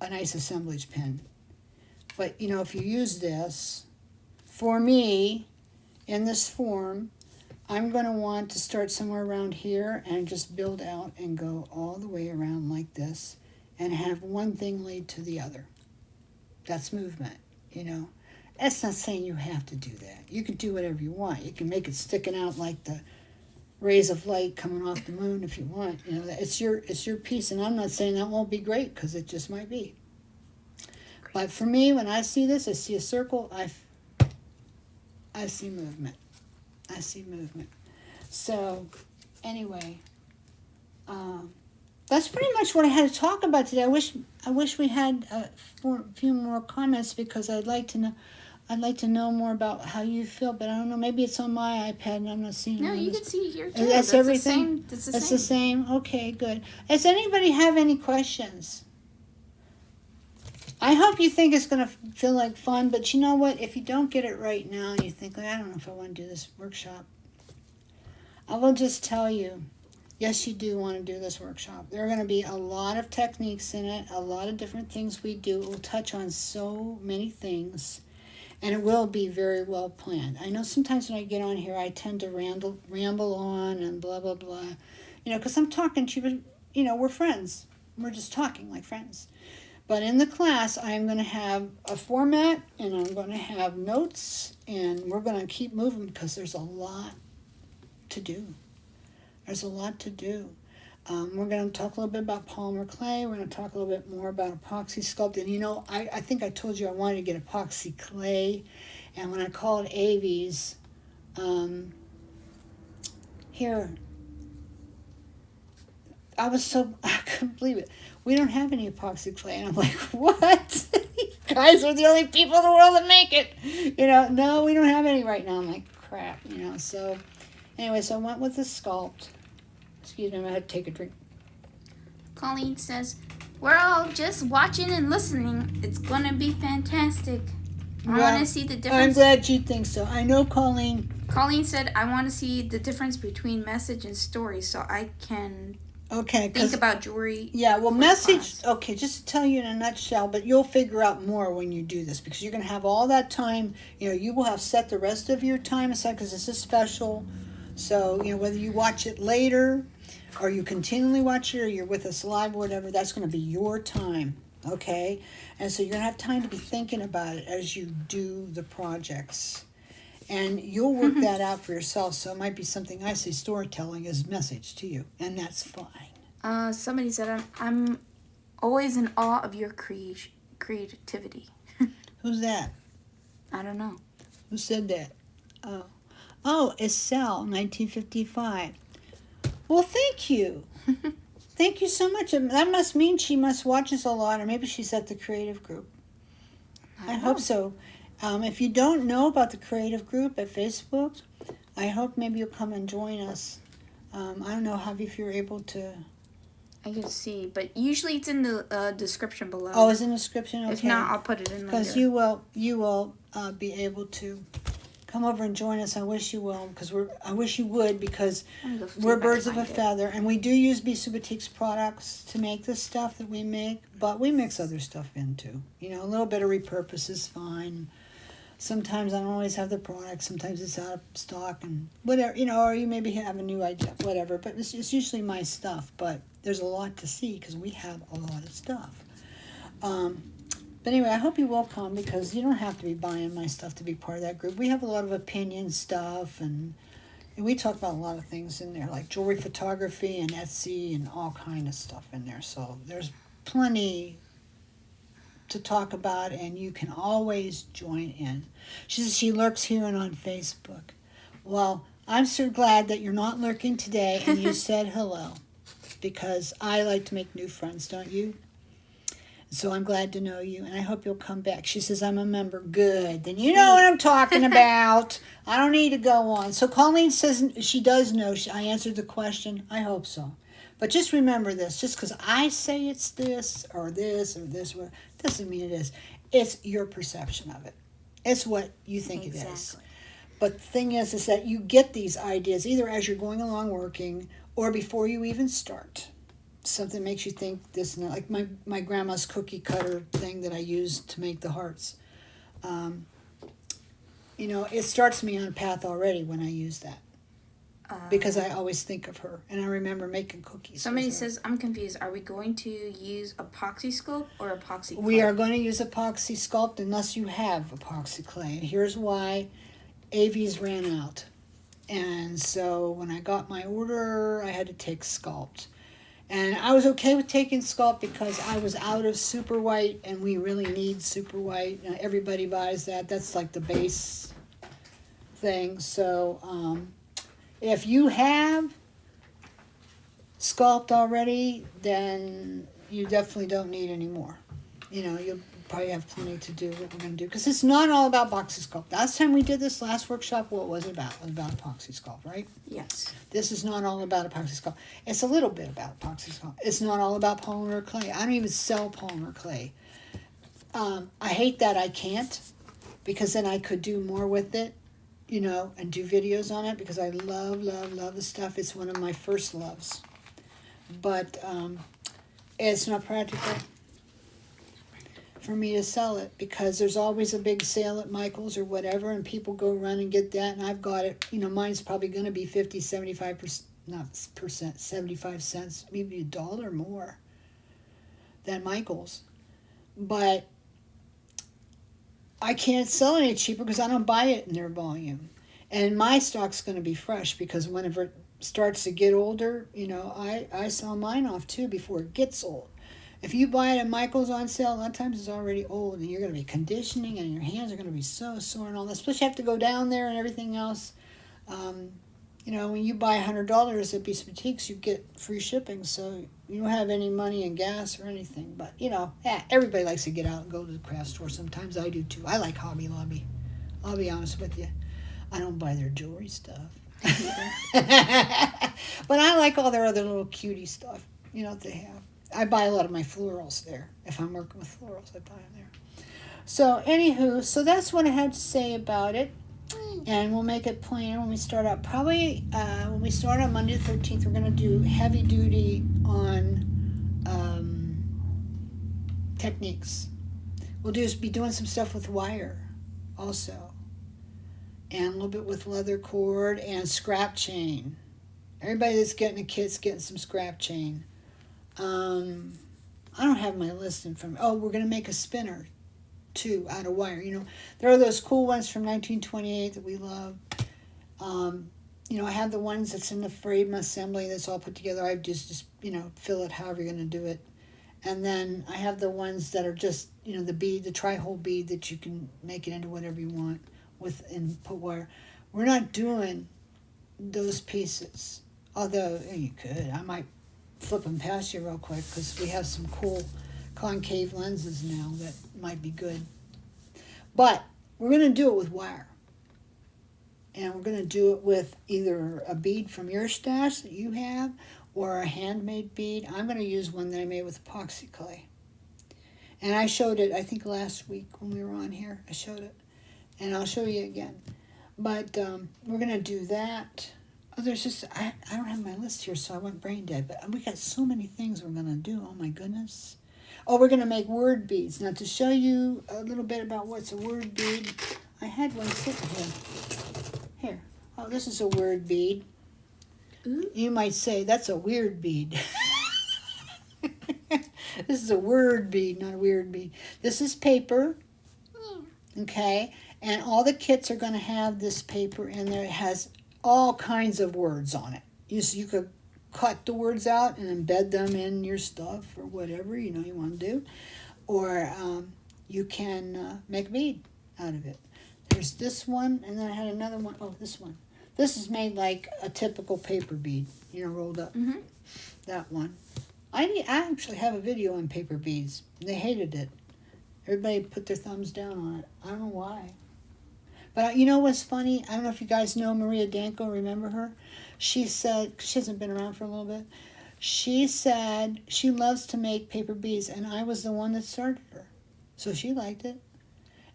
a nice assemblage pin. But, if you use this, for me, in this form, I'm going to want to start somewhere around here and just build out and go all the way around like this and have one thing lead to the other. That's movement, That's not saying you have to do that. You can do whatever you want. You can make it sticking out like the rays of light coming off the moon if you want. It's your piece, and I'm not saying that won't be great, because it just might be. But for me, when I see this, I see a circle. I see movement. I see movement. So, anyway, that's pretty much what I had to talk about today. I wish we had a few more comments, because I'd like to know more about how you feel, but I don't know. Maybe it's on my iPad and I'm not seeing it. No, you can see here too. That's everything. That's the same. Okay, good. Does anybody have any questions? I hope you think it's going to feel like fun, but you know what? If you don't get it right now and you think, I don't know if I want to do this workshop, I will just tell you, yes, you do want to do this workshop. There are going to be a lot of techniques in it, a lot of different things we do. It will touch on so many things, and it will be very well planned. I know sometimes when I get on here, I tend to ramble on and blah, blah, blah, because I'm talking to you, we're friends. We're just talking like friends. But in the class, I'm going to have a format, and I'm going to have notes, and we're going to keep moving because there's a lot to do. There's a lot to do. We're going to talk a little bit about polymer clay. We're going to talk a little bit more about epoxy sculpt. And I think I told you I wanted to get epoxy clay. And when I called Avies, here, I couldn't believe it. We don't have any epoxy clay. And I'm like, what? You guys are the only people in the world that make it. No, we don't have any right now. I'm like, crap, So, anyway, so I went with the Sculpt. Excuse me, I had to take a drink. Colleen says, we're all just watching and listening. It's going to be fantastic. I want to see the difference. I'm glad you think so. I know, Colleen. Colleen said, I want to see the difference between message and story so I can think about jewelry. Yeah, well, message, okay, just to tell you in a nutshell, but you'll figure out more when you do this because you're going to have all that time. You will have set the rest of your time aside because this is special. So, whether you watch it later or you continually watch it or you're with us live or whatever, that's going to be your time, okay? And so you're going to have time to be thinking about it as you do the projects. And you'll work that out for yourself. So it might be something I say storytelling is message to you, and that's fine. Somebody said, I'm always in awe of your creativity. Who's that? I don't know. Who said that? Oh, Estelle, 1955. Well, thank you. Thank you so much. That must mean she must watch us a lot, or maybe she's at the creative group. I hope so. If you don't know about the creative group at Facebook, I hope maybe you'll come and join us. I don't know, Javi, if you're able to. I can see, but usually it's in the description below. Oh, it's in the description? Okay. If not, I'll put it in later. Because you will be able to come over and join us. I wish you will, because I wish you would, because we're birds of a feather, and we do use Bisou Boutique's products to make the stuff that we make, but we mix other stuff in too. A little bit of repurpose is fine. Sometimes I don't always have the product. Sometimes it's out of stock and whatever, or you maybe have a new idea, whatever. But it's usually my stuff. But there's a lot to see because we have a lot of stuff. But anyway, I hope you will come because you don't have to be buying my stuff to be part of that group. We have a lot of opinion stuff and we talk about a lot of things in there, like jewelry photography and Etsy and all kind of stuff in there. So there's plenty to talk about, and you can always join in. She says she lurks here and on Facebook. Well, I'm so glad that you're not lurking today and you said hello, because I like to make new friends, don't you? So I'm glad to know you, and I hope you'll come back. She says, I'm a member. Good. Then you know what I'm talking about. I don't need to go on. So Colleen says she does know. I answered the question. I hope so. But just remember this. Just because I say it's this or this doesn't mean it is. It's your perception of it. It's what you think it is. But the thing is that you get these ideas either as you're going along working or before you even start. Something makes you think this and that. Like my grandma's cookie cutter thing that I used to make the hearts. It starts me on a path already when I use that. Because I always think of her, and I remember making cookies. Somebody says, I'm confused. Are we going to use epoxy sculpt or epoxy clay? We are going to use epoxy sculpt unless you have epoxy clay. And here's why. Avies ran out. And so when I got my order, I had to take sculpt. And I was okay with taking sculpt because I was out of super white, and we really need super white. Everybody buys that. That's like the base thing. So if you have sculpt already, then you definitely don't need any more. You'll probably have plenty to do what we're going to do. Because it's not all about epoxy sculpt. Last time we did this last workshop, what was it about? It was about epoxy sculpt, right? Yes. This is not all about epoxy sculpt. It's a little bit about epoxy sculpt. It's not all about polymer clay. I don't even sell polymer clay. I hate that I can't, because then I could do more with it, and do videos on it, because I love, love, love the stuff. It's one of my first loves. But it's not practical for me to sell it, because there's always a big sale at Michael's or whatever, and people go run and get that, and I've got it. Mine's probably going to be 50, 75%, not percent, 75 cents, maybe $1 more than Michael's. But I can't sell it any cheaper because I don't buy it in their volume. And my stock's going to be fresh, because whenever starts to get older, I sell mine off too before it gets old. If you buy it at Michael's on sale, a lot of times it's already old, and you're going to be conditioning, and your hands are going to be so sore and all that. Especially you have to go down there and everything else. When you buy $100 at Beast Boutiques, you get free shipping, so you don't have any money in gas or anything. But, everybody likes to get out and go to the craft store. Sometimes I do too. I like Hobby Lobby. I'll be honest with you. I don't buy their jewelry stuff. But I like all their other little cutie stuff, that they have. I buy a lot of my florals there. If I'm working with florals, I buy them there. So, anywho, that's what I had to say about it. And we'll make it plainer when we start out. Probably when we start on Monday the 13th, we're going to do heavy duty on techniques. We'll be doing some stuff with wire also. And a little bit with leather cord and scrap chain. Everybody that's getting a kit's getting some scrap chain. I don't have my list in front of me. Oh, we're going to make a spinner too out of wire. There are those cool ones from 1928 that we love. I have the ones that's in the frame assembly that's all put together. I just fill it however you're going to do it. And then I have the ones that are just, the bead, the tri-hole bead that you can make it into whatever you want with and put wire. We're not doing those pieces. Although, you could. I might flip them past you real quick because we have some cool concave lenses now that might be good. But we're going to do it with wire. And we're going to do it with either a bead from your stash that you have or a handmade bead. I'm going to use one that I made with epoxy clay. And I showed it, I think, last week when we were on here. I showed it. And I'll show you again. But we're going to do that. Oh, there's just, I don't have my list here, so I went brain dead. But we got so many things we're going to do. Oh, my goodness. Oh, we're going to make word beads. Now, to show you a little bit about what's a word bead, I had one sitting here. Here. Oh, this is a word bead. Ooh. You might say, that's a weird bead. This is a word bead, not a weird bead. This is paper. Yeah. Okay. And all the kits are going to have this paper in there. It has all kinds of words on it. You could cut the words out and embed them in your stuff or whatever you want to do. Or you can make a bead out of it. There's this one, and then I had another one. Oh, this one. This is made like a typical paper bead, rolled up. Mm-hmm. That one. I actually have a video on paper beads. They hated it. Everybody put their thumbs down on it. I don't know why. But you know what's funny? I don't know if you guys know Maria Danko. Remember her? She said, she hasn't been around for a little bit. She said she loves to make paper beads, and I was the one that started her. So she liked it.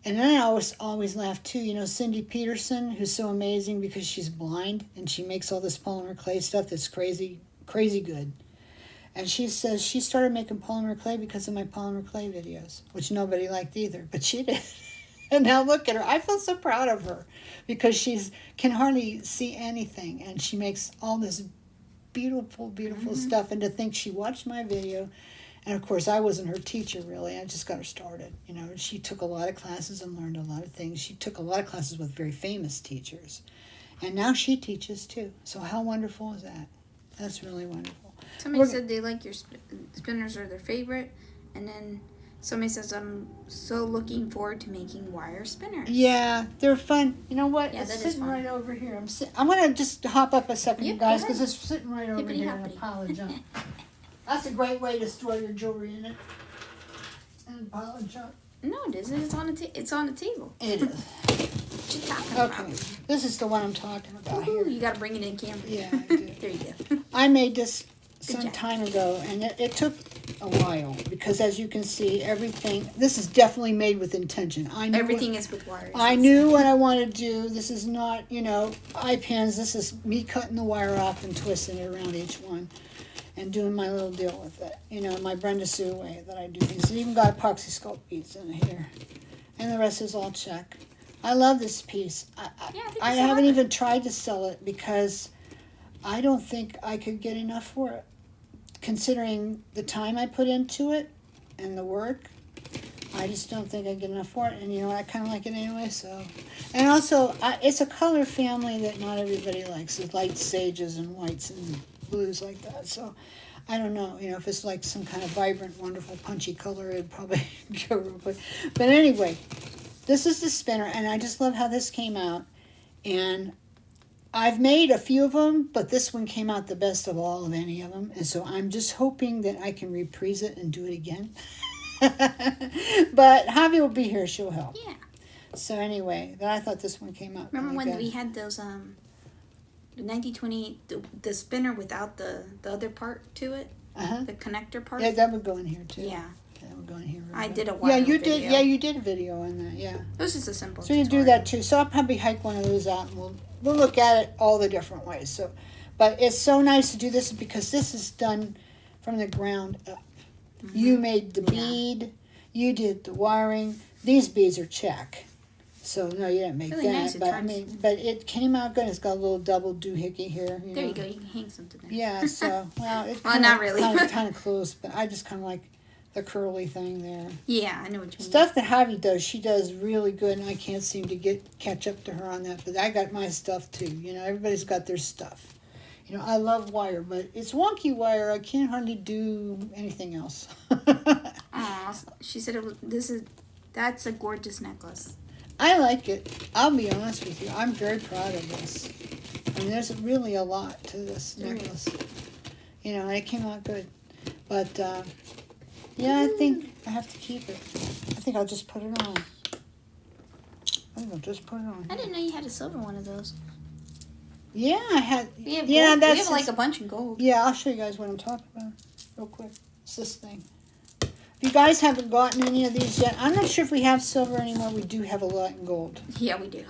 And then I always laugh too. Cindy Peterson, who's so amazing because she's blind, and she makes all this polymer clay stuff that's crazy, crazy good. And she says she started making polymer clay because of my polymer clay videos, which nobody liked either, but she did. And now look at her. I feel so proud of her because can hardly see anything. And she makes all this beautiful, beautiful mm-hmm. stuff. And to think she watched my video. And, of course, I wasn't her teacher, really. I just got her started. She took a lot of classes and learned a lot of things. She took a lot of classes with very famous teachers. And now she teaches, too. So how wonderful is that? That's really wonderful. Somebody said they like your spinners are their favorite. And then somebody says, I'm so looking forward to making wire spinners. Yeah, they're fun. You know what? Yeah, it's sitting right over here. I'm going to just hop up a second, you guys, because it's sitting right over here in a pile of junk. That's a great way to store your jewelry in it. And a pile of junk. No, it isn't. It's on the table. It is. What you talking about? This is the one I'm talking about here. You got to bring it in camera. Yeah, I do. There you go. I made this some time ago, and it took a while because, as you can see, everything. This is definitely made with intention. Everything is with wires. I knew what I wanted to do. This is not, eye pins. This is me cutting the wire off and twisting it around each one. And doing my little deal with it. My Brenda Sue way that I do things. It even got epoxy sculpt beads in here. And the rest is all check. I love this piece. I haven't even tried to sell it because I don't think I could get enough for it. Considering the time I put into it and the work. I just don't think I get enough for it, and you know, I kind of like it anyway, so. And also, it's a color family that not everybody likes. It's light sages and whites and blues like that, so. I don't know, you know, if it's like some kind of vibrant, wonderful, punchy color, it'd probably go real quick. But anyway, this is the spinner, and I just love how this came out. And I've made a few of them, but this one came out the best of all of any of them. And so I'm just hoping that I can reprise it and do it again. But Javi will be here, she'll help. Yeah. So anyway, but I thought this one came out Remember when good. we had those the 1920 the spinner without the other part to it, Uh-huh. the connector part? Yeah, that would go in here too. Yeah. That would go in here. Really I good. did a Yeah, wire you video. did. Yeah, you did a video on that. Yeah. It was just a simple So you do tutorial. that too. So I'll probably hike one of those out, and we'll look at it all the different ways. So, but it's so nice to do this because this is done from the ground up. Mm-hmm. You made the bead. You did the wiring. These beads are check. So no, you didn't make Really that. nice. It But I turns- mean, but it came out good. It's got a little double doohickey here. There you go. You can hang something there. Yeah. So well, it's Well, not really. kind of close, but I just kind of like the curly thing there. Yeah, I know what you mean. Stuff that Javi does, she does really good, and I can't seem to catch up to her on that. But I got my stuff too. You know, everybody's got their stuff. You know, I love wire, but it's wonky wire. I can't hardly do anything else. Aw, she said that's a gorgeous necklace. I like it. I'll be honest with you. I'm very proud of this. I mean, there's really a lot to this There necklace. You know, and it came out good. But, yeah, I think I have to keep it. I think I'll just put it on. I think I'll just put it on. I didn't know you had a silver one of those. Yeah, I had. We have Yeah, gold. that's We have like just- a bunch in gold. Yeah, I'll show you guys what I'm talking about real quick. It's this thing. If you guys haven't gotten any of these yet, I'm not sure if we have silver anymore. We do have a lot in gold. Yeah, we do.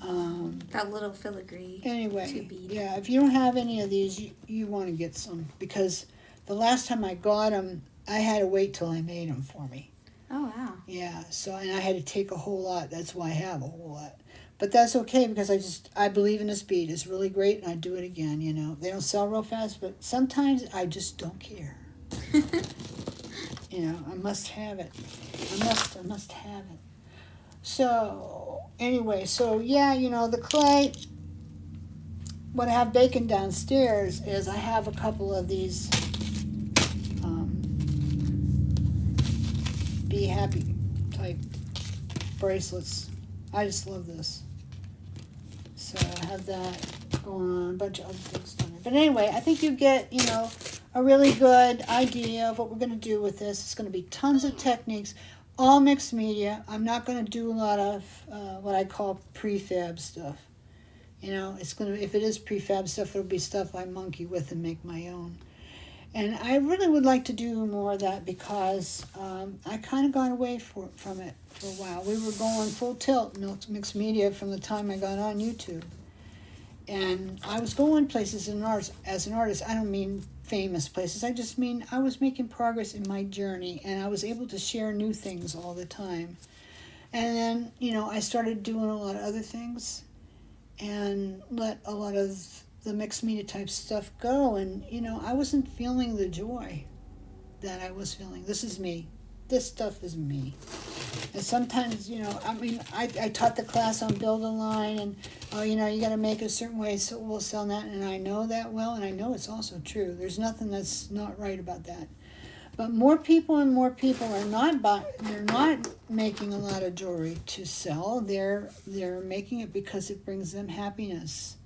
Um, That little filigree. anyway, Two bead. yeah, if you don't have any of these, you want to get some. Because the last time I got them, I had to wait till I made them for me. Oh, wow. Yeah, so, and I had to take a whole lot. That's why I have a whole lot. But that's okay because I believe in this bead. It's really great, and I do it again, you know. They don't sell real fast, but sometimes I just don't care. You know, I must have it. I must have it. So, anyway, so yeah, you know, the clay, what I have baking downstairs is I have a couple of these Be Happy type bracelets. I just love this. So I have that going on, a bunch of other things on it. But anyway, I think you get, you know, a really good idea of what we're going to do with this. It's going to be tons of techniques, all mixed media. I'm not going to do a lot of what I call prefab stuff. You know, it's going to, if it is prefab stuff, it'll be stuff I monkey with and make my own. And I really would like to do more of that because I kind of got away from it for a while. We were going full tilt mixed media from the time I got on YouTube. And I was going places as an artist. I don't mean famous places. I just mean I was making progress in my journey, and I was able to share new things all the time. And then, you know, I started doing a lot of other things and let a lot of the mixed media type stuff go. And, you know, I wasn't feeling the joy that I was feeling. This is me. This stuff is me. And sometimes, you know, I mean, I taught the class on Build a Line, and, oh, you know, you got to make it a certain way so we'll sell that. And I know that well, and I know it's also true. There's nothing that's not right about that. But more people and more people are they're not making a lot of jewelry to sell. They're making it because it brings them happiness.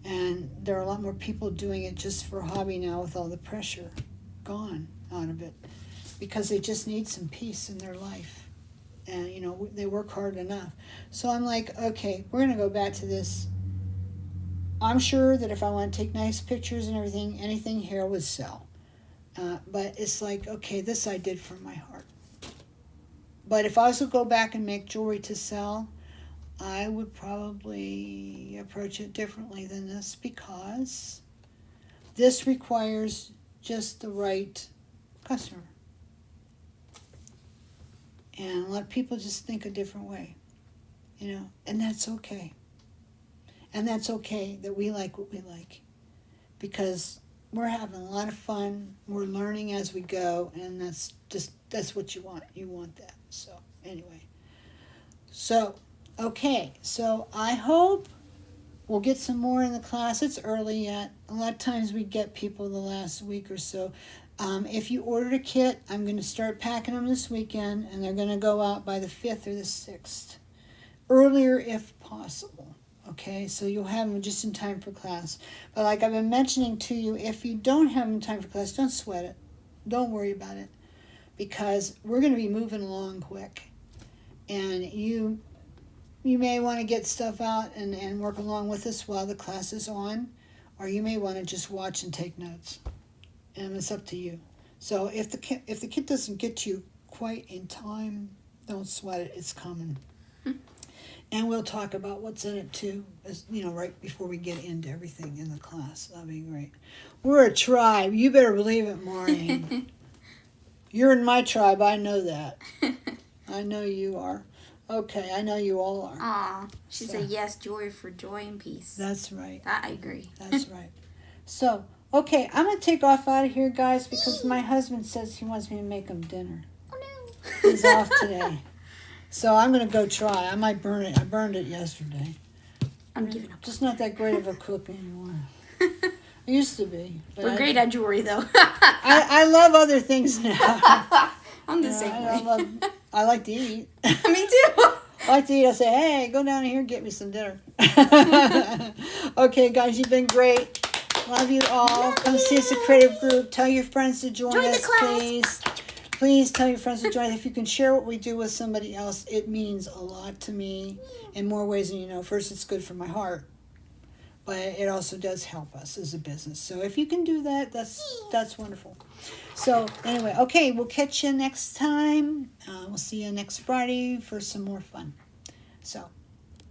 And there are a lot more people doing it just for a hobby now with all the pressure gone out of it. Because they just need some peace in their life. And, you know, they work hard enough. So I'm like, okay, we're going to go back to this. I'm sure that if I want to take nice pictures and everything, anything here would sell. But it's like, okay, this I did from my heart. But if I was to go back and make jewelry to sell, I would probably approach it differently than this because this requires just the right customer. And a lot of people just think a different way, you know, and that's okay. And that's okay that we like what we like because we're having a lot of fun. We're learning as we go, and that's what you want. You want that. So anyway, so okay, so I hope we'll get some more in the class. It's early yet. A lot of times we get people the last week or so. If you ordered a kit, I'm going to start packing them this weekend, and they're going to go out by the 5th or the 6th. Earlier if possible. Okay, so you'll have them just in time for class. But like I've been mentioning to you, if you don't have them in time for class, don't sweat it. Don't worry about it. Because we're going to be moving along quick. And you may want to get stuff out and work along with us while the class is on. Or you may want to just watch and take notes. And it's up to you. So if the kit doesn't get to you quite in time, don't sweat it. It's coming. And we'll talk about what's in it too, as, right before we get into everything in the class. That'll be great. We're a tribe. You better believe it, Maureen. You're in my tribe. I know that. I know you are. Okay, I know you all are. Aw, she said yes, joy for joy and peace. That's right. I agree. That's right. So, okay, I'm going to take off out of here, guys, because my husband says he wants me to make him dinner. Oh, no. He's off today. So I'm going to go try. I might burn it. I burned it yesterday. I'm giving up. Just not that great of a cook anymore. I used to be. But We're great at jewelry, though. I love other things now. I'm the same way. I like to eat. Me too. I like to eat. I say, hey, go down here and get me some dinner. Okay, guys, you've been great. Love you all. Come see us at Creative Group. Tell your friends to join Join the us, class. please. Please tell your friends to join us. If you can share what we do with somebody else, it means a lot to me in more ways than you know. First, it's good for my heart, but it also does help us as a business. So if you can do that, that's wonderful. So anyway, okay, we'll catch you next time. We'll see you next Friday for some more fun. So